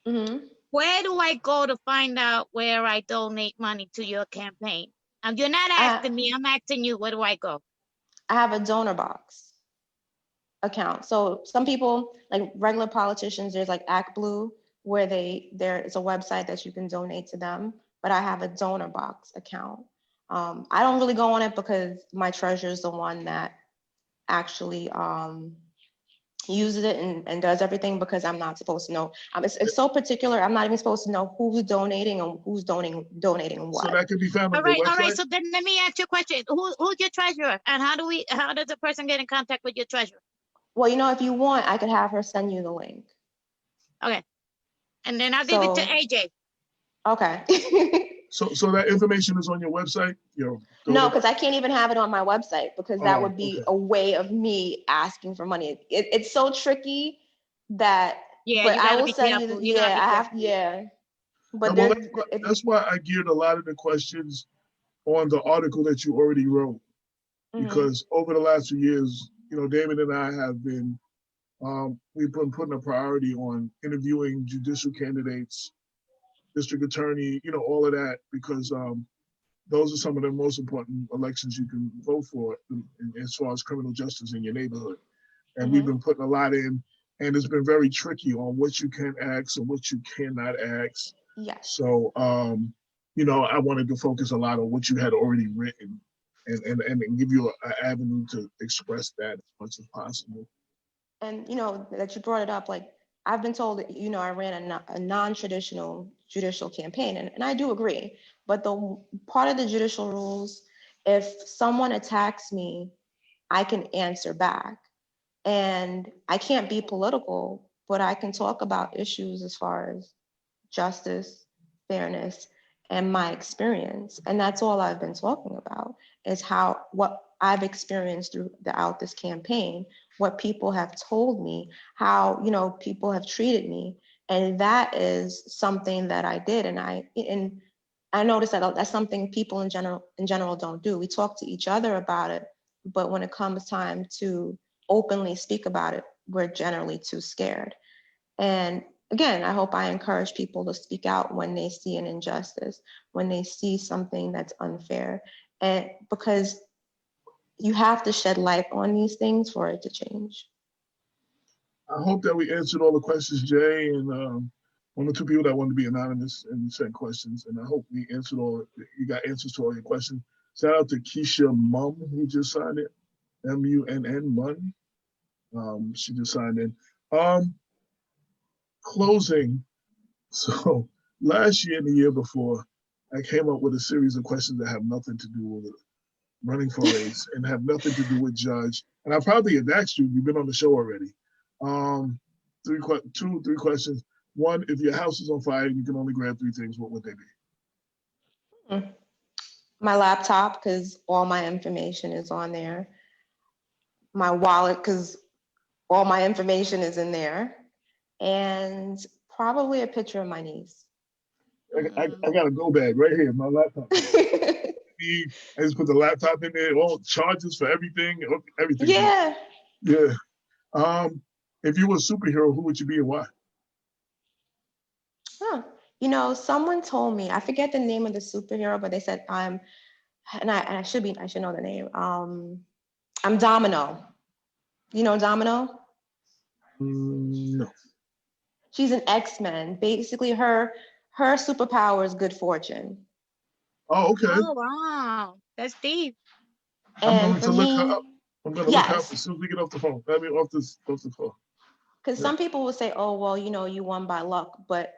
Mm-hmm. Where do I go to find out where I donate money to your campaign? You're not asking me, I'm asking you, where do I go? I have a donor box account. So some people, like regular politicians, there's like ActBlue, where it's a website that you can donate to them, but I have a donor box account. I don't really go on it because my treasurer is the one that actually uses it and does everything, because I'm not supposed to know. It's so particular. I'm not even supposed to know who's donating and who's donating what. So that can be found on the website. All right. So then let me ask you a question. Who's your treasurer, and how does the person get in contact with your treasurer? Well, if you want, I could have her send you the link. Okay. And then I'll give it to AJ. Okay. So that information is on your website? No, because I can't even have it on my website, because that would be a way of me asking for money. It's so tricky that. Yeah, but you I gotta will be send careful. you. Yeah, I have. Yeah. But that's why I geared a lot of the questions on the article that you already wrote, because over the last few years, David and I have been, we've been putting a priority on interviewing judicial candidates, district attorney, all of that, because those are some of the most important elections you can vote for as far as criminal justice in your neighborhood. And we've been putting a lot in, and it's been very tricky on what you can ask and what you cannot ask. Yes. So, I wanted to focus a lot on what you had already written and give you an avenue to express that as much as possible. And, that you brought it up, like, I've been told that, I ran a non-traditional judicial campaign, and I do agree. But the part of the judicial rules, if someone attacks me, I can answer back. And I can't be political, but I can talk about issues as far as justice, fairness, and my experience. And that's all I've been talking about, is what I've experienced throughout this campaign, what people have told me, how, people have treated me. And that is something that I did. And I noticed that that's something people in general don't do. We talk to each other about it, but when it comes time to openly speak about it, we're generally too scared. And again, I hope I encourage people to speak out when they see an injustice, when they see something that's unfair, and because you have to shed light on these things for it to change. I hope that we answered all the questions, Jay, and one or two people that wanted to be anonymous and sent questions. And I hope we answered you got answers to all your questions. Shout out to Keisha Mum, who just signed it. MUNN, Munn. She just signed in. Closing. So last year and the year before, I came up with a series of questions that have nothing to do with running for race and have nothing to do with judge. And I probably had asked you, you've been on the show already. Three questions. One, if your house is on fire and you can only grab three things, what would they be? My laptop, because all my information is on there. My wallet, because all my information is in there. And probably a picture of my niece. I got a go bag right here, my laptop. I just put the laptop in there, all charges for everything. Yeah. Yeah. If you were a superhero, who would you be and why? Huh. You know, someone told me, I forget the name of the superhero, but they said I should know the name. I'm Domino. You know Domino? No. She's an X-Men. Basically, her superpower is good fortune. Oh, okay. Oh, wow. That's deep. I'm And going for to look me, her up. I'm going to look her up as soon as we get off the phone. I mean, off the phone. because some people will say, oh, well, you know, you won by luck. But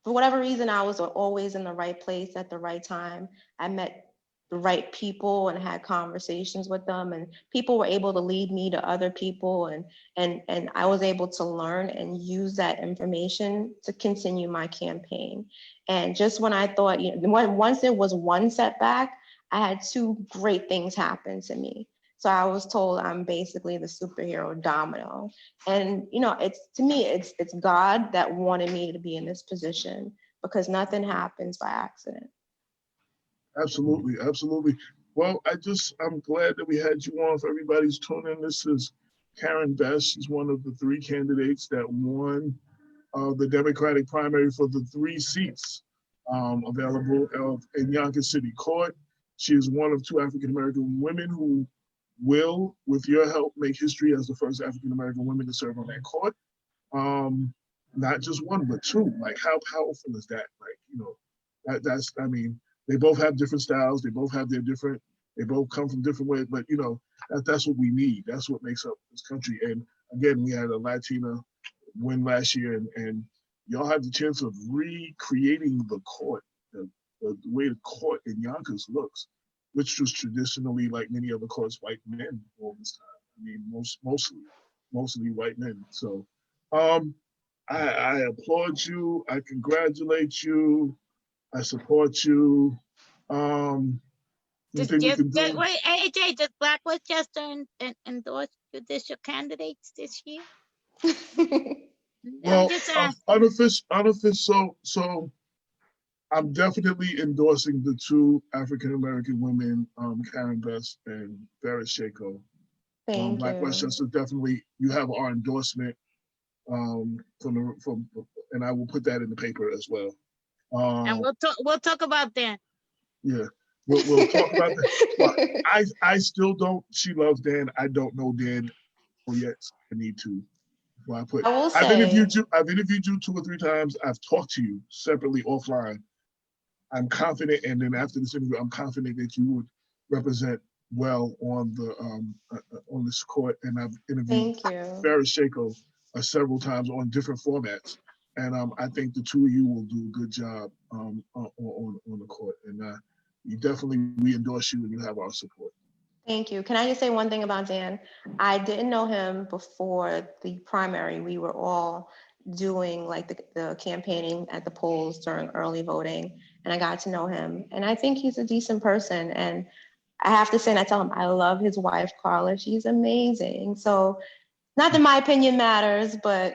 for whatever reason, I was always in the right place at the right time. I met the right people and had conversations with them, and people were able to lead me to other people, and I was able to learn and use that information to continue my campaign. And just when I thought, you know, once there was one setback, I had two great things happen to me. So I was told I'm basically the superhero Domino. And you know, to me, it's God that wanted me to be in this position, because nothing happens by accident. Absolutely, absolutely. Well, I'm glad that we had you on. For everybody's tuning, this is Karen Best. She's one of the three candidates that won the Democratic primary for the three seats available in Yonkers City Court. She is one of two African-American women who will, with your help, make history as the first African-American woman to serve on that court. Not just one, but two. Like, how powerful is that? Like, you know, I mean, they both have different styles. They both have they both come from different ways, but you know, that's what we need. That's what makes up this country. And again, we had a Latina win last year, and y'all had the chance of recreating the court, the way the court in Yonkers looks, which was traditionally, like many other courts, white men all this time. I mean, mostly white men. So I applaud you. I congratulate you. I support you. Just, Anything we can do? wait, AJ, does Black Westchester endorse judicial candidates this year? Well, I'm just asking. unofficial. So I'm definitely endorsing the two African American women, Karen Best and Barrett Shako. Thank Black you. Westchester, definitely, you have our endorsement from, and I will put that in the paper as well. And we'll talk about that. Yeah, we'll talk about that. Well, I still don't. She loves Dan. I don't know Dan yet. I need to. Well, I've interviewed you 2 or 3 times. I've talked to you separately offline. I'm confident, and then after this interview, I'm confident that you would represent well on this court. And I've interviewed Barrett Shako several times on different formats, and I think the two of you will do a good job on the court. And we endorse you, and you have our support. Thank you. Can I just say one thing about Dan? I didn't know him before the primary. We were all doing like the campaigning at the polls during early voting, and I got to know him. And I think he's a decent person. And I have to say, and I tell him, I love his wife, Carla. She's amazing. So not that my opinion matters, but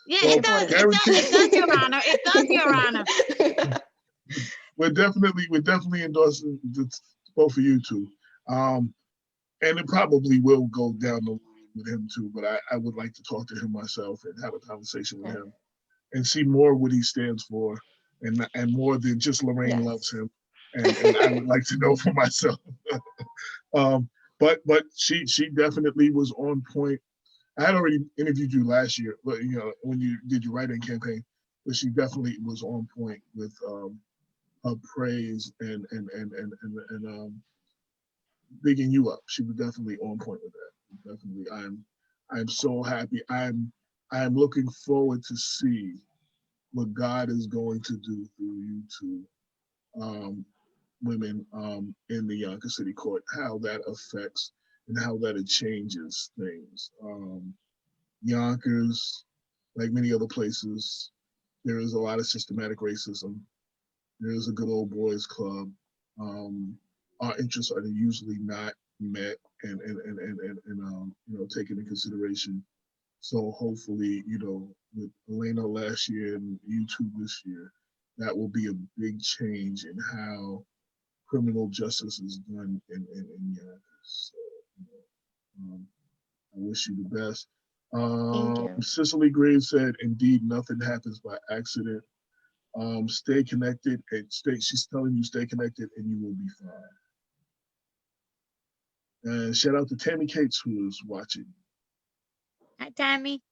Yeah, Well, it does. It guarantee- does. It does, Your Honor. It does, Your Honor. we're definitely endorsing both of you two. And it probably will go down the line with him too, but I would like to talk to him myself and have a conversation with him and see more what he stands for and more than just Lorraine Yes. loves him. And I would like to know for myself. But she definitely was on point. I had already interviewed you last year, but when you did your write-in campaign, but she definitely was on point with her praise and bigging you up. She was definitely on point with that. Definitely, I'm so happy. I'm looking forward to see what God is going to do through you two women in the Yonkers City Court, how that affects and how that it changes things. Yonkers, like many other places, there is a lot of systematic racism. There is a good old boys club. Our interests are usually not met and taken into consideration. So hopefully, with Elena last year and YouTube this year, that will be a big change in how criminal justice is done in Yonkers. So, I wish you the best. Thank you. Cicely Graves said, "Indeed, nothing happens by accident. Stay connected and she's telling you stay connected and you will be fine." And shout out to Tammy Cates who is watching. Hi, Tammy.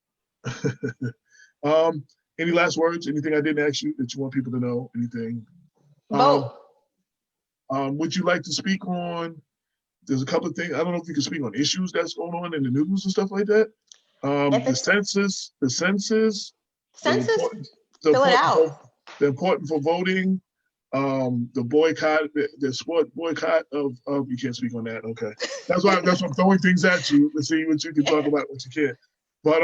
Any last words? Anything I didn't ask you that you want people to know? Anything? Vote. Would you like to speak on? There's a couple of things. I don't know if you can speak on issues that's going on in the news and stuff like that. The census, Census, the fill it out. important for voting, the boycott, the sport boycott of you can't speak on that. Okay, that's why I'm throwing things at you to see what you can talk about, what you can't. But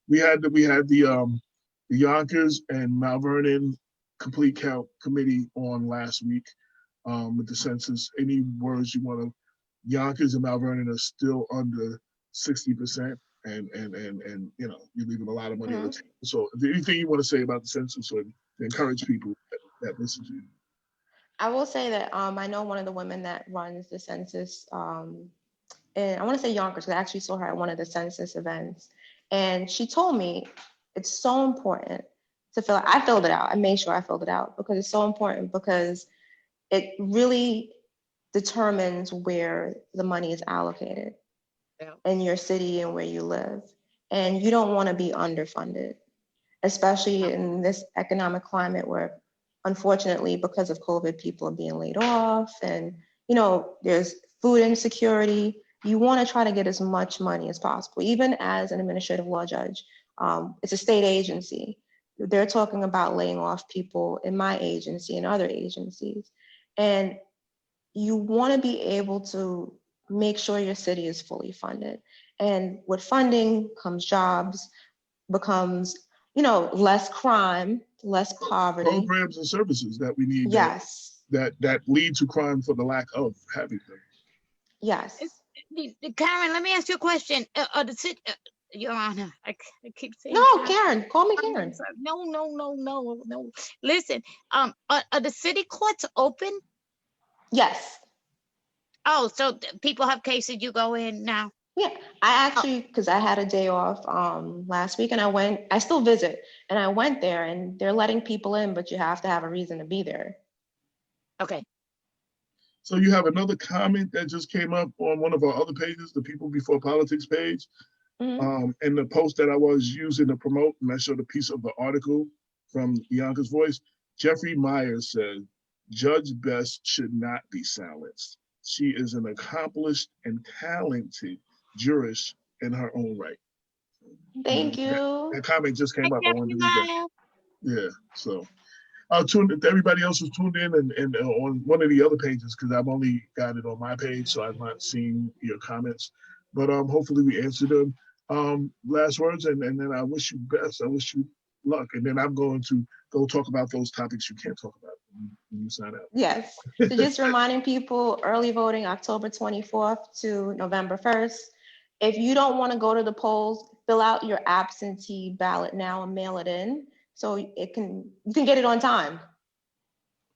we had the Yonkers and Mount Vernon complete count committee on last week with the census. Any words you want to? Yonkers and Mount Vernon are still under 60%. And you're leaving a lot of money on the table. So, is there anything you want to say about the census or to encourage people that listen to you? I will say that I know one of the women that runs the census, and I want to say Yonkers, because I actually saw her at one of the census events, and she told me it's so important to fill. I filled it out. I made sure I filled it out because it's so important because it really determines where the money is allocated in your city and where you live. And you don't want to be underfunded, especially in this economic climate where, unfortunately, because of COVID, people are being laid off and, there's food insecurity. You want to try to get as much money as possible. Even as an administrative law judge, it's a state agency. They're talking about laying off people in my agency and other agencies. And you want to be able to make sure your city is fully funded. And with funding comes jobs, becomes, less crime, less poverty. Programs and services that we need. Yes. That lead to crime for the lack of having them. Yes. Karen, let me ask you a question. Your Honor, I keep saying. No, Karen, call me Karen. No. Listen, are the city courts open? Yes. Oh, so people have cases you go in now? Yeah, I actually, because I had a day off last week and I still visit, and I went there and they're letting people in, but you have to have a reason to be there. Okay. So you have another comment that just came up on one of our other pages, the People Before Politics page. Mm-hmm. And the post that I was using to promote, and I showed a piece of the article from Yonkers Voice. Jeffrey Myers said, Judge Best should not be silenced. She is an accomplished and talented jurist in her own right. Thank you. That comment just came up. I wanted to read that. Myers. Yeah, so I'll tune in. Everybody else who's tuned in and on one of the other pages, because I've only got it on my page, so I've not seen your comments. But hopefully we answered them. Last words, and then I wish you best. I wish you luck. And then I'm going to go talk about those topics you can't talk about when you sign out. Yes. So just reminding people, early voting October 24th to November 1st. If you don't want to go to the polls, fill out your absentee ballot now and mail it in, so you can get it on time,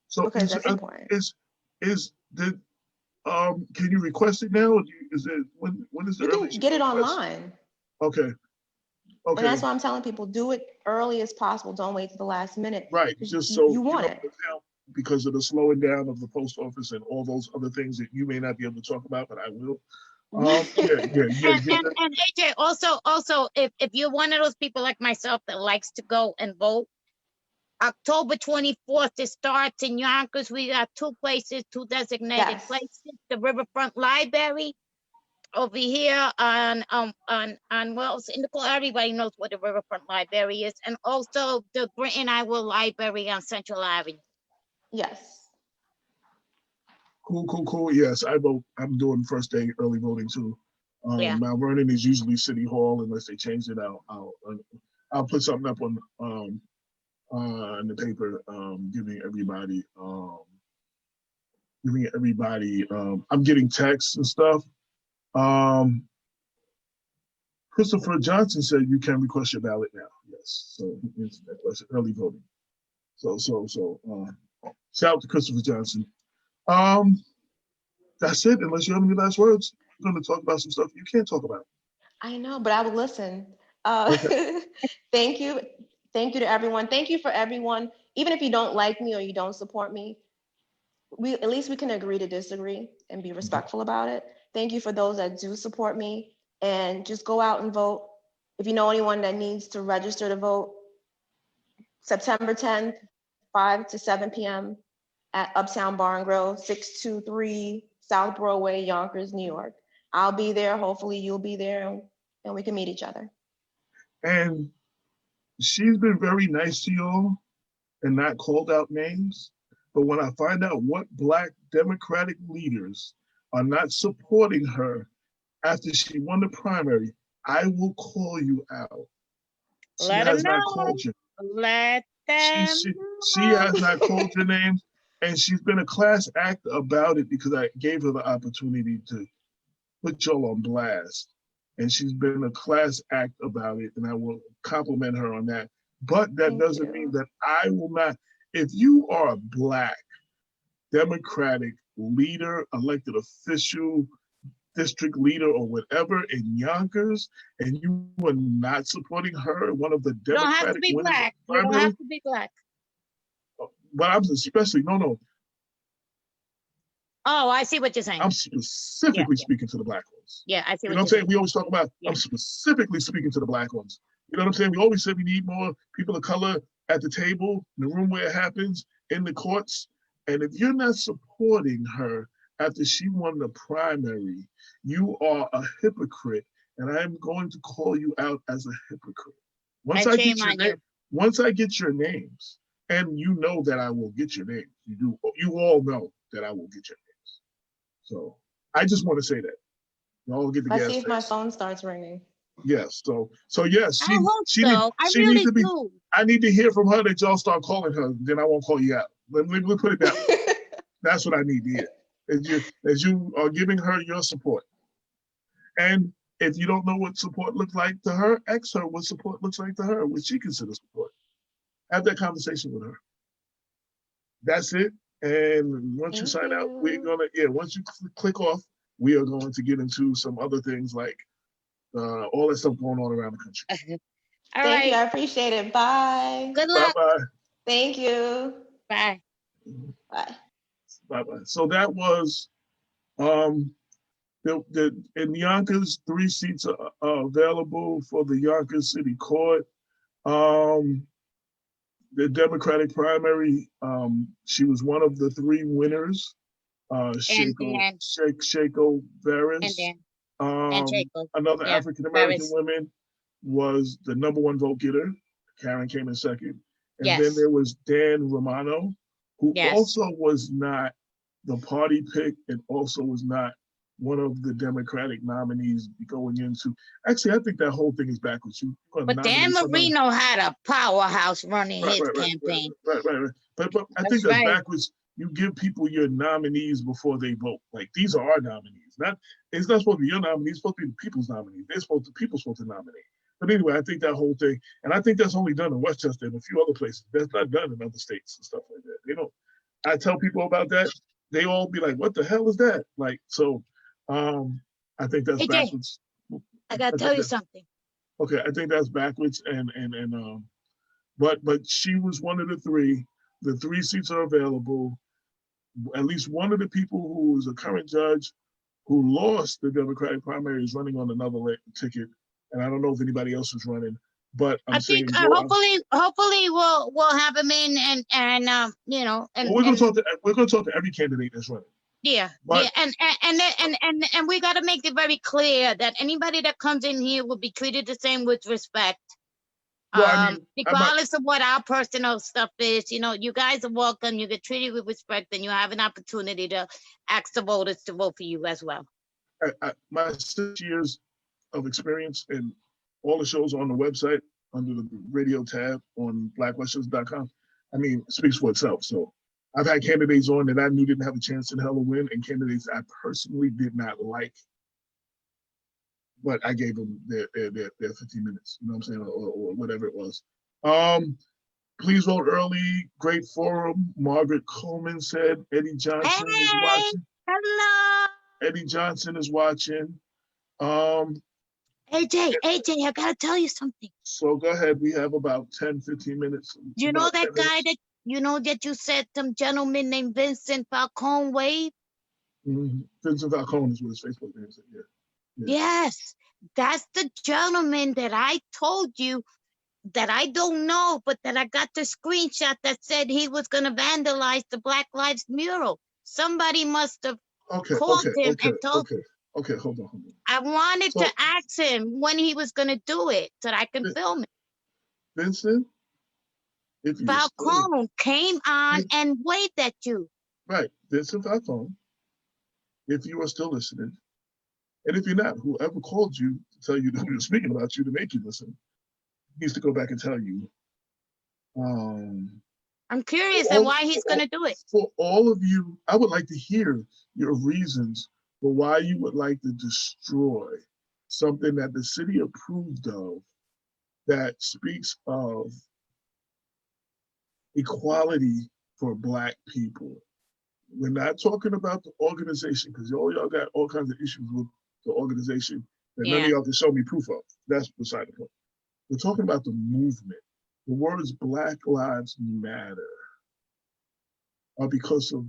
So because that's important. is the can you request it now? Or is it when is the You can earliest you get it can request? online. Okay. And Okay. that's why I'm telling people, do it early as possible. Don't wait to the last minute. Right. 'Cause Just you so you want know, it. because of the slowing down of the post office and all those other things that you may not be able to talk about, but I will. Yeah. Get that. And AJ, also, if you're one of those people like myself that likes to go and vote, October 24th, it starts in Yonkers. We got two places, two designated Yes. places, the Riverfront Library over here on Wells Indical. Everybody knows what the Riverfront Library is, and also the Britton Iowa Library on Central Avenue. Yes. Cool. Yes, I vote. I'm doing first day early voting too. Yeah. Mount Vernon is usually City Hall unless they change it. I'll put something up on in the paper, giving everybody. I'm getting texts and stuff. Christopher Johnson said you can request your ballot now. Yes, so it's early voting. So shout out to Christopher Johnson. That's it. Unless you have any last words, I'm going to talk about some stuff you can't talk about. I know, but I will listen. Okay. Thank you. Thank you to everyone. Thank you for everyone. Even if you don't like me or you don't support me, at least we can agree to disagree and be respectful about it. Thank you for those that do support me, and just go out and vote. If you know anyone that needs to register to vote, September 10th, 5 to 7 p.m. at Uptown Bar and Grill, 623 South Broadway, Yonkers, New York. I'll be there. Hopefully you'll be there, and we can meet each other. And she's been very nice to y'all and not called out names. But when I find out what Black Democratic leaders are not supporting her after she won the primary, I will call you out. She Let has them not know. called you. Let them She has not called your names, and she's been a class act about it because I gave her the opportunity to put y'all on blast. And she's been a class act about it, and I will compliment her on that. But that doesn't mean that I will not. If you are a Black Democratic leader, elected official, district leader, or whatever in Yonkers, and you are not supporting her, one of the You don't have to Democratic be winners of Black. the You don't primary, have to be Black. but I'm especially, no, Oh, I see what you're saying. I'm specifically speaking to the Black ones. Yeah, I see You know what what I'm you're saying? saying. We always talk about, Yeah. I'm specifically speaking to the Black ones. You know what I'm saying? We always say we need more people of color at the table, in the room where it happens, in the courts. And if you're not supporting her after she won the primary, you are a hypocrite. And I'm going to call you out as a hypocrite. Once And I shame get your on you. once I get your names, and you know that I will get your names. You all know that I will get your names. So I just want to say that. Y'all get the Let's gas see if my face. phone starts ringing. Yes. So yes, I hope so. I she really needs to be. do. I need to hear from her that y'all start calling her. Then I won't call you out. Let me put it that way. That's what I need to hear. As you are giving her your support. And if you don't know what support looks like to her, ask her what support looks like to her, what she considers support. Have that conversation with her. That's it. And once you sign out, we're gonna once you click off, we are going to get into some other things like all that stuff going on around the country. All Thank you. right. I appreciate it. Bye. Good Bye luck. bye. Thank you. Bye. Bye. Bye bye. So that was in Yonkers, 3 seats are available for the Yonkers City Court. The Democratic primary, she was one of the 3 winners. Shako Veras. And Jacob. Another Yeah, African American Veras. woman was the #1 vote getter. Karen came in second. And Yes. then there was Dan Romano, who Yes. also was not the party pick and also was not one of the Democratic nominees going into. Actually, I think that whole thing is backwards. But Dan Marino had a powerhouse running his campaign. Right. But I think that's backwards. You give people your nominees before they vote. Like, these are our nominees. It's not supposed to be your nominees. It's supposed to be the people's nominees. People supposed to nominate. But anyway, I think that whole thing, and I think that's only done in Westchester and a few other places. That's not done in other states and stuff like that. They don't. I tell people about that, they all be like, "What the hell is that?" Like, so, I think that's Hey, Jay, backwards. I gotta tell you something. Okay, I think that's backwards, but she was one of the three. The 3 seats are available. At least one of the people who is a current judge who lost the Democratic primary is running on another ticket, and I don't know if anybody else is running. But I'm I think saying, go out. hopefully we'll have him in and you know and Well, we're gonna talk to every candidate that's running. yeah, But- yeah, and we got to make it very clear that anybody that comes in here will be treated the same with respect. Well, I mean, Regardless of what our personal stuff is, you know, you guys are welcome. You get treated with respect, and you have an opportunity to ask the voters to vote for you as well. My 6 years of experience in all the shows on the website under the radio tab on blackwestchester.com, I mean, speaks for itself. So I've had candidates on that I knew didn't have a chance in hell to win, and candidates I personally did not like, but I gave them their 15 minutes, you know what I'm saying, or whatever it was. Please vote early. Great forum. Margaret Coleman said. Eddie Johnson is Hey, watching. hello. Eddie Johnson is watching. AJ, I gotta tell you something. So go ahead. We have about 10, 15 minutes. You know About that 10 guy minutes. that you said some gentleman named Vincent Falcone Wade? Vincent Falcone is what his Facebook name is. Yeah. Yeah. Yes, that's the gentleman that I told you that I don't know, but that I got the screenshot that said he was going to vandalize the Black Lives mural. Somebody must have called him and told him. Okay, hold on. I wanted to ask him when he was going to do it so that I can film it. Vincent? Falcone came on and waved at you. Right, Vincent Falcone, if you are still listening, and if you're not, whoever called you to tell you that we were speaking about you to make you listen, needs to go back and tell you. I'm curious and why he's going to do it. For all of you, I would like to hear your reasons for why you would like to destroy something that the city approved of that speaks of equality for Black people. We're not talking about the organization, because all y'all got all kinds of issues with the organization that none of y'all can show me proof of. That's beside the point. We're talking about the movement. The words Black Lives Matter are because of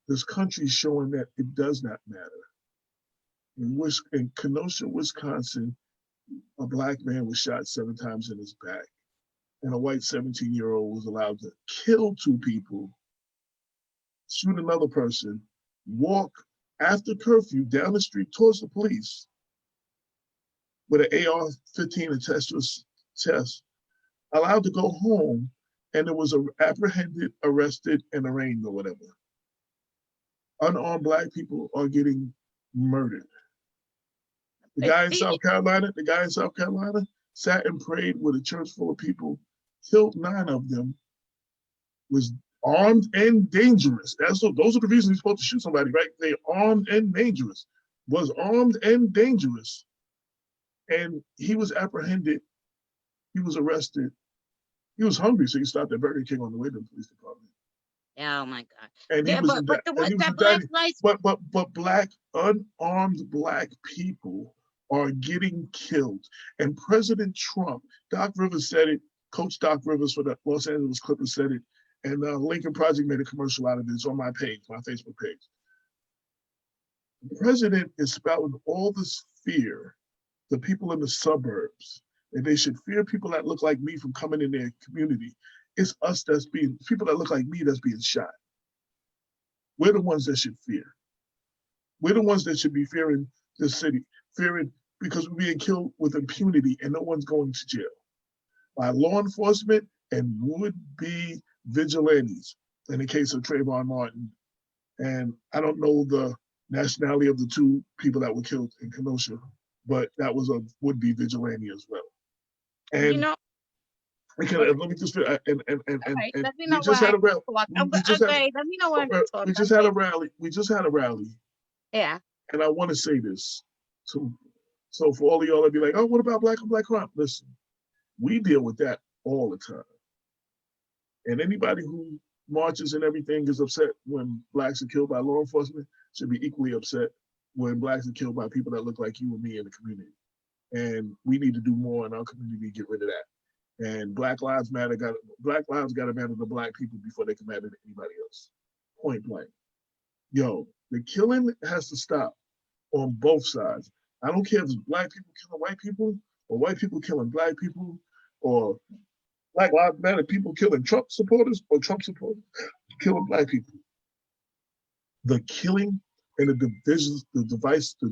this country showing that it does not matter. In Kenosha, Wisconsin, a Black man was shot 7 times in his back, and a white 17-year-old was allowed to kill 2 people, shoot another person, walk after curfew down the street towards the police with an AR-15 attached to his chest, allowed to go home, and it was apprehended, arrested, and arraigned or whatever. Unarmed Black people are getting murdered. The guy in South Carolina sat and prayed with a church full of people, killed 9 of them, was armed and dangerous. Those are the reasons he's supposed to shoot somebody, right? They armed and dangerous. Was armed and dangerous. And he was apprehended. He was arrested. He was hungry, so he stopped at Burger King on the way to the police department. Oh my God! And he but Black, unarmed Black people are getting killed. And President Trump, Doc Rivers said it. Coach Doc Rivers for the Los Angeles Clippers said it, and Lincoln Project made a commercial out of it. It's on my page, my Facebook page. The president is spouting all this fear to people in the suburbs, and they should fear people that look like me from coming in their community. It's us people that look like me that's being shot. We're the ones that should fear. We're the ones that should be fearing this city, fearing because we're being killed with impunity and no one's going to jail by law enforcement and would-be vigilantes in the case of Trayvon Martin. And I don't know the nationality of the 2 people that were killed in Kenosha, but that was a would-be vigilante as well. And you know, let me just we just had a rally. Let me know when to talk. We just had a rally. We just had a rally. Yeah. And I want to say this to So for all of y'all that be like, oh, what about black on black crime? Listen, we deal with that all the time. And anybody who marches and everything is upset when blacks are killed by law enforcement should be equally upset when blacks are killed by people that look like you and me in the community. And we need to do more in our community to get rid of that. And Black lives got to matter to black people before they can matter to anybody else. Point blank. Yo, the killing has to stop on both sides. I don't care if it's black people killing white people or white people killing black people or Black Lives Matter people killing Trump supporters or Trump supporters killing black people. The killing and the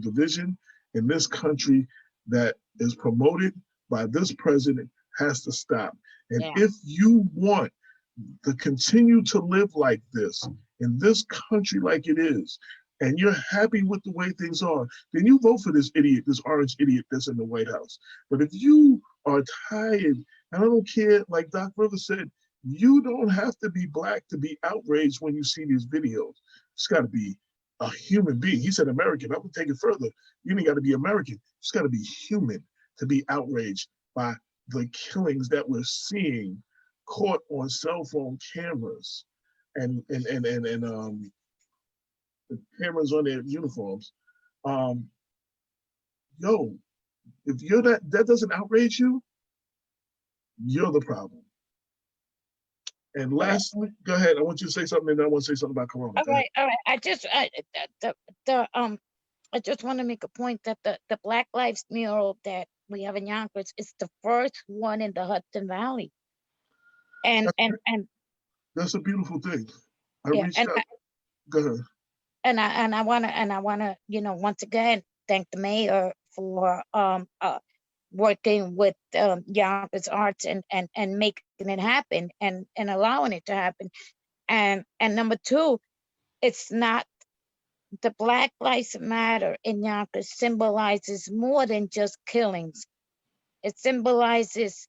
division in this country that is promoted by this president has to stop. And Yeah. if you want to continue to live like this in this country like it is, and you're happy with the way things are, then you vote for this idiot, this orange idiot that's in the White House. But if you are tired, and I don't care, like Doc Rivers said, you don't have to be black to be outraged when you see these videos. It's got to be a human being. He said American. I'm going to take it further. You ain't got to be American. It's got to be human to be outraged by the killings that we're seeing caught on cell phone cameras and the cameras on their uniforms. Yo, if you're that doesn't outrage you, you're the problem. And lastly, go ahead. I want you to say something, and then I want to say something about Corona. All right. I just want to make a point that the Black Lives mural that we have in Yonkers is the first one in the Hudson Valley. And That's a beautiful thing. I yeah, reached out. Go ahead. and I wanna, once again thank the mayor for working with Yonkers Arts and making it happen and allowing it to happen. And number two, it's not the Black Lives Matter in Yonkers symbolizes more than just killings. It symbolizes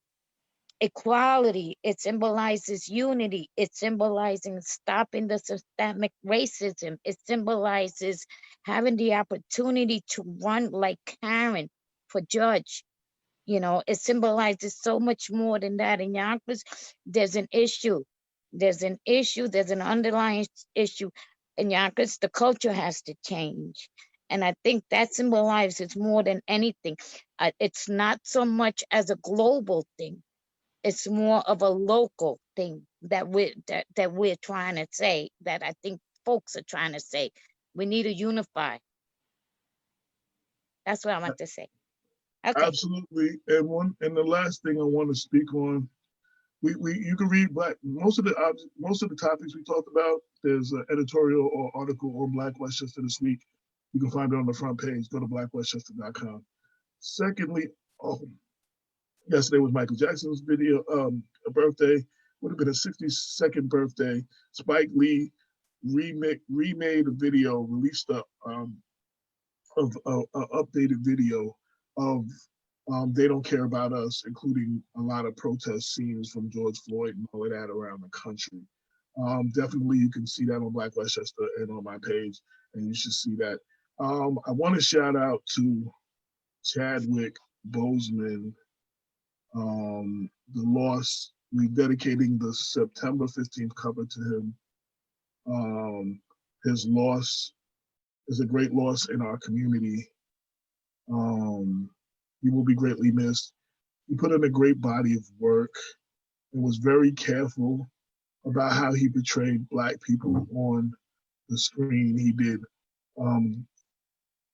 equality. It symbolizes unity. It symbolizing stopping the systemic racism. It symbolizes having the opportunity to run like Karen for judge. It symbolizes so much more than that. In Yonkers, there's an issue. There's an underlying issue. In Yonkers, the culture has to change. And I think that symbolizes more than anything. It's not so much as a global thing. It's more of a local thing that we're trying to say, that I think folks are trying to say. We need to unify. That's what I want to say. Okay. Absolutely. And the last thing I want to speak on, you can read most of the topics we talked about. There's an editorial or article on Black Westchester this week. You can find it on the front page. Go to blackwestchester.com. Secondly, yesterday was Michael Jackson's a birthday. Would have been a 62nd birthday. Spike Lee remade a video, released a updated video of They Don't Care About Us, including a lot of protest scenes from George Floyd and all of that around the country. Definitely, you can see that on Black Westchester and on my page, and you should see that. I want to shout out to Chadwick Boseman, the loss. We're dedicating the September 15th cover to him. His loss is a great loss in our community. He will be greatly missed. He put in a great body of work and was very careful about how he portrayed Black people on the screen. He did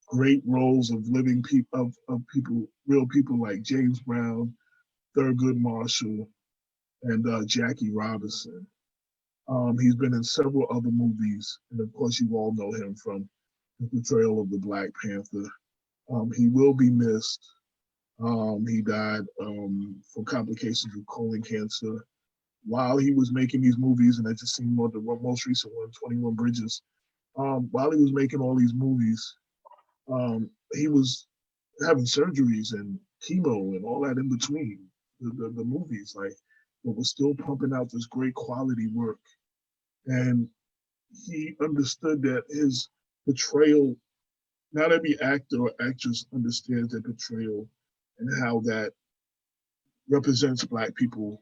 great roles of living people, of people, real people like James Brown, Thurgood Marshall, and Jackie Robinson. He's been in several other movies, and of course, you all know him from the portrayal of the Black Panther. He will be missed. He died from complications of colon cancer while he was making these movies, and I just seen the most recent one, 21 Bridges. While he was making all these movies, he was having surgeries and chemo and all that in between the movies, but was still pumping out this great quality work. And he understood that his portrayal not every actor or actress understands their portrayal and how that represents Black people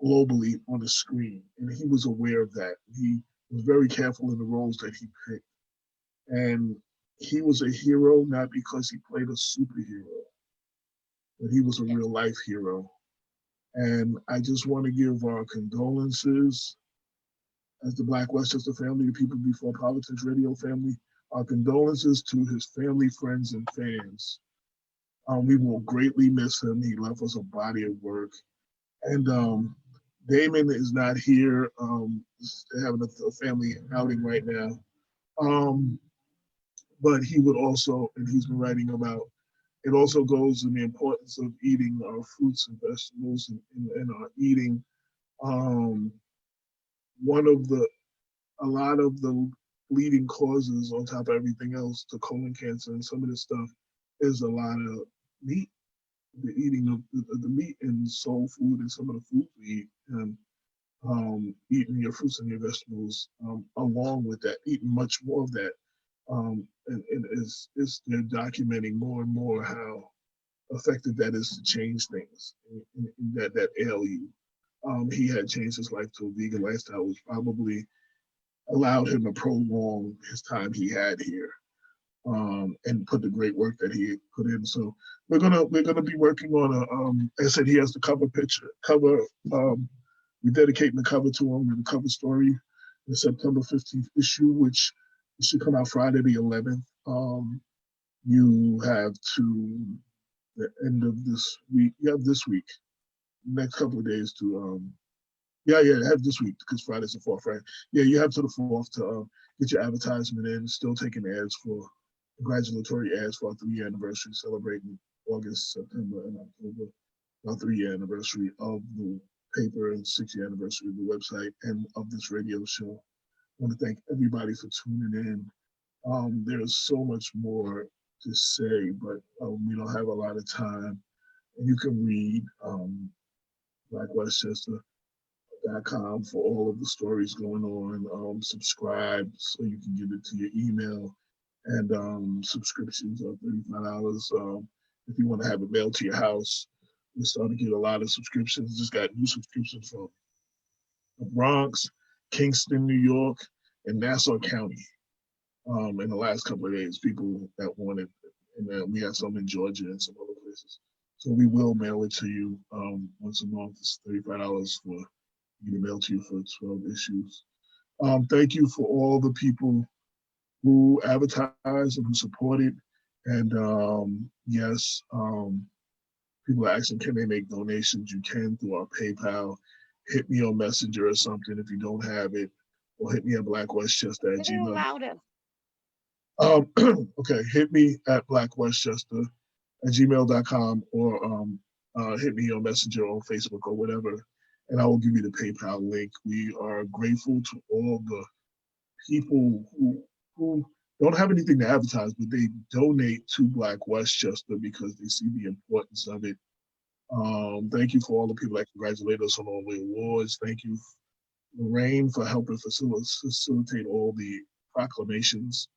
globally on the screen. And he was aware of that. He was very careful in the roles that he picked. And he was a hero not because he played a superhero, but he was a real life hero. And I just want to give our condolences as the Black Westchester family, the People Before Politics Radio family, our condolences to his family, friends, and fans. We will greatly miss him. He left us a body of work. And Damon is not here. They're having a family outing right now. But he would also, and he's been writing about, it also goes in the importance of eating our fruits and vegetables and our eating. A lot of the leading causes on top of everything else to colon cancer and some of this stuff is a lot of meat, the eating of the meat and soul food and some of the food we eat, and eating your fruits and your vegetables along with that, eating much more of that. And they're documenting more and more how effective that is to change things that ail you. He had changed his life to a vegan lifestyle, which probably allowed him to prolong his time he had here, and put the great work that he put in. So we're gonna be working on a. I said he has the cover picture. We're dedicating the cover to him with the cover story, the September 15th issue, which should come out Friday the 11th. You have to the end of this week. You have this week, next couple of days to have this week because Friday's the 4th, right? Yeah, you have to the 4th to get your advertisement in. Still taking ads for congratulatory ads for our 3-year anniversary, celebrating August, September, and October, our 3-year anniversary of the paper and 6-year anniversary of the website and of this radio show. I want to thank everybody for tuning in. There's so much more to say, but we don't have a lot of time. And you can read blackwestchester.com for all of the stories going on. Subscribe so you can get it to your email. And subscriptions are $35. If you want to have it mailed to your house, we're starting to get a lot of subscriptions. Just got new subscriptions from the Bronx, Kingston, New York, and Nassau County. In the last couple of days, people that wanted, and then we have some in Georgia and some other places. So we will mail it to you once a month. It's $35 for you to mail to you for 12 issues. Thank you for all the people who advertise and who support it. And yes, people are asking, can they make donations? You can through our PayPal. Hit me on Messenger or something if you don't have it, or hit me at blackwestchester@gmail.com. Louder. Okay, hit me at blackwestchester@gmail.com, or hit me on Messenger on Facebook or whatever, and I will give you the PayPal link. We are grateful to all the people who don't have anything to advertise, but they donate to Black Westchester because they see the importance of it. Thank you for all the people that congratulate us on all the awards. Thank you, Lorraine, for helping facilitate all the proclamations.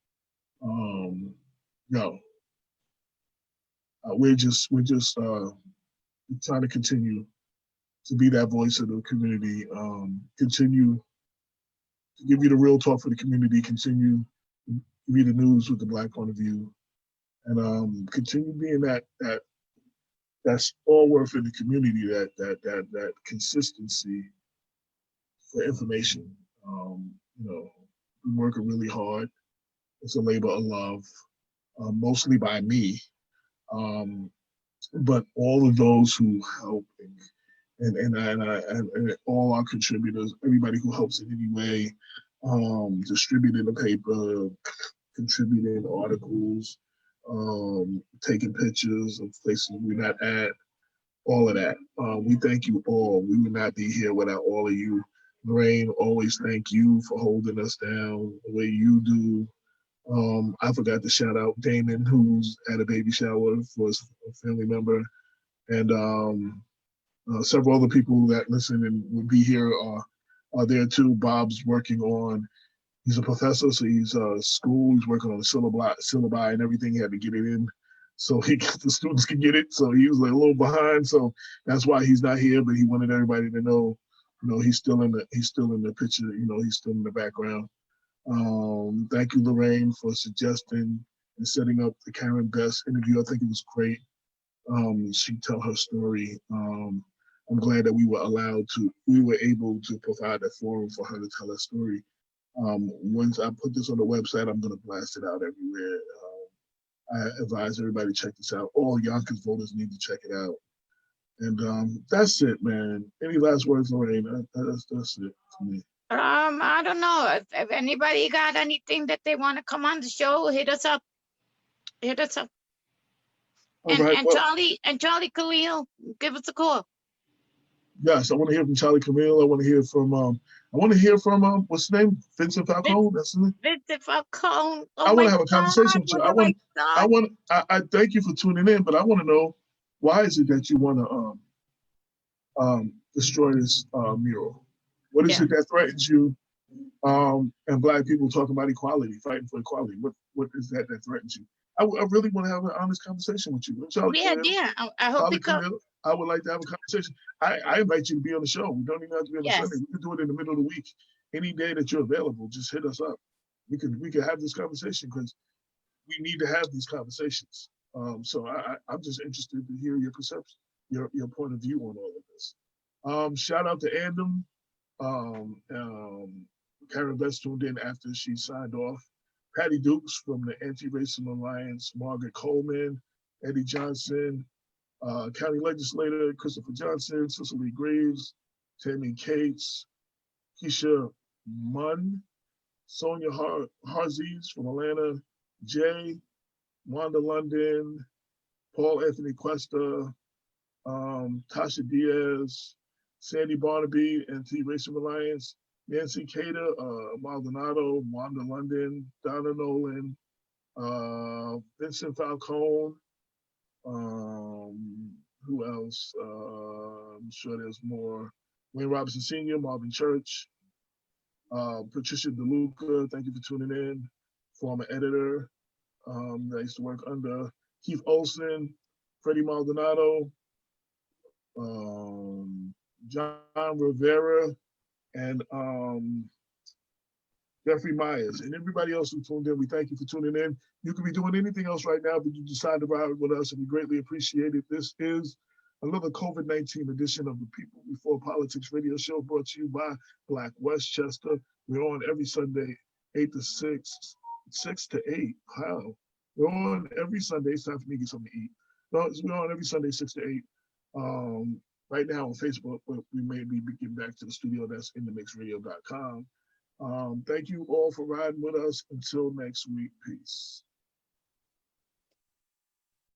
We're just trying to continue to be that voice of the community. Continue to give you the real talk for the community. Continue to give you the news with the Black point of view, and continue being that's all worth in the community. That consistency for information. We're working really hard. It's a labor of love, mostly by me, but all of those who help and all our contributors, everybody who helps in any way, distributing the paper, contributing articles, taking pictures of places we're not at, all of that. We thank you all. We would not be here without all of you. Lorraine, always thank you for holding us down the way you do. I forgot to shout out Damon, who's at a baby shower for his family member, and several other people that listen and will be here are there too. Bob's working on He's a professor, so he's school. He's working on the syllabi and everything. He had to get it in so the students could get it. So he was like a little behind. So that's why he's not here. But he wanted everybody to know, he's still in the picture. He's still in the background. Thank you, Lorraine, for suggesting and setting up the Karen Best interview. I think it was great. She tell her story. I'm glad that we were able to provide a forum for her to tell her story. Once I put this on the website, I'm going to blast it out everywhere. I advise everybody to check this out. All Yonkers voters need to check it out. And that's it, man. Any last words, Lorraine? That's it for me. I don't know if anybody got anything that they want to come on the show, hit us up. All right. And Charlie Khalil, give us a call. Yes, I want to hear from Charlie Camille. I want to hear from what's his name? Vincent Falcone. That's his name. Vincent Falcone. Oh, I want to have a conversation with you. I thank you for tuning in, but I want to know, why is it that you want to destroy this mural? What is it that threatens you? And Black people talking about equality, fighting for equality. What is that threatens you? I really want to have an honest conversation with you. I hope you come. I would like to have a conversation. I invite you to be on the show. We don't even have to be on the Sunday. We can do it in the middle of the week. Any day that you're available, just hit us up. We can have this conversation, because we need to have these conversations. So I'm just interested to hear your perception, your point of view on all of this. Shout out to Andem. Karen Best tuned in after she signed off. Patty Dukes from the Anti-Racism Alliance, Margaret Coleman, Eddie Johnson, County Legislator Christopher Johnson, Cicely Graves, Tammy Cates, Keisha Munn, Sonia Harzies from Atlanta, Jay, Wanda London, Paul Anthony Cuesta, Tasha Diaz, Sandy Barnaby, Anti-Racism Alliance, Nancy Cater, Maldonado, Wanda London, Donna Nolan, Vincent Falcone, who else? I'm sure there's more. Wayne Robinson Sr., Marvin Church, Patricia DeLuca, thank you for tuning in. Former editor that I used to work under. Keith Olson, Freddie Maldonado, John Rivera, and Jeffrey Myers, and everybody else who tuned in. We thank you for tuning in. You could be doing anything else right now, but you decide to ride with us, and we greatly appreciate it. This is another COVID-19 edition of the People Before Politics radio show, brought to you by Black Westchester. We're on every Sunday, 8 to 6, 6 to 8. Wow. We're on every Sunday. It's time for me to get something to eat. No, we're on every Sunday, 6 to 8. Right now on Facebook, but we may be getting back to the studio. That's inthemixradio.com. Thank you all for riding with us. Until next week, peace.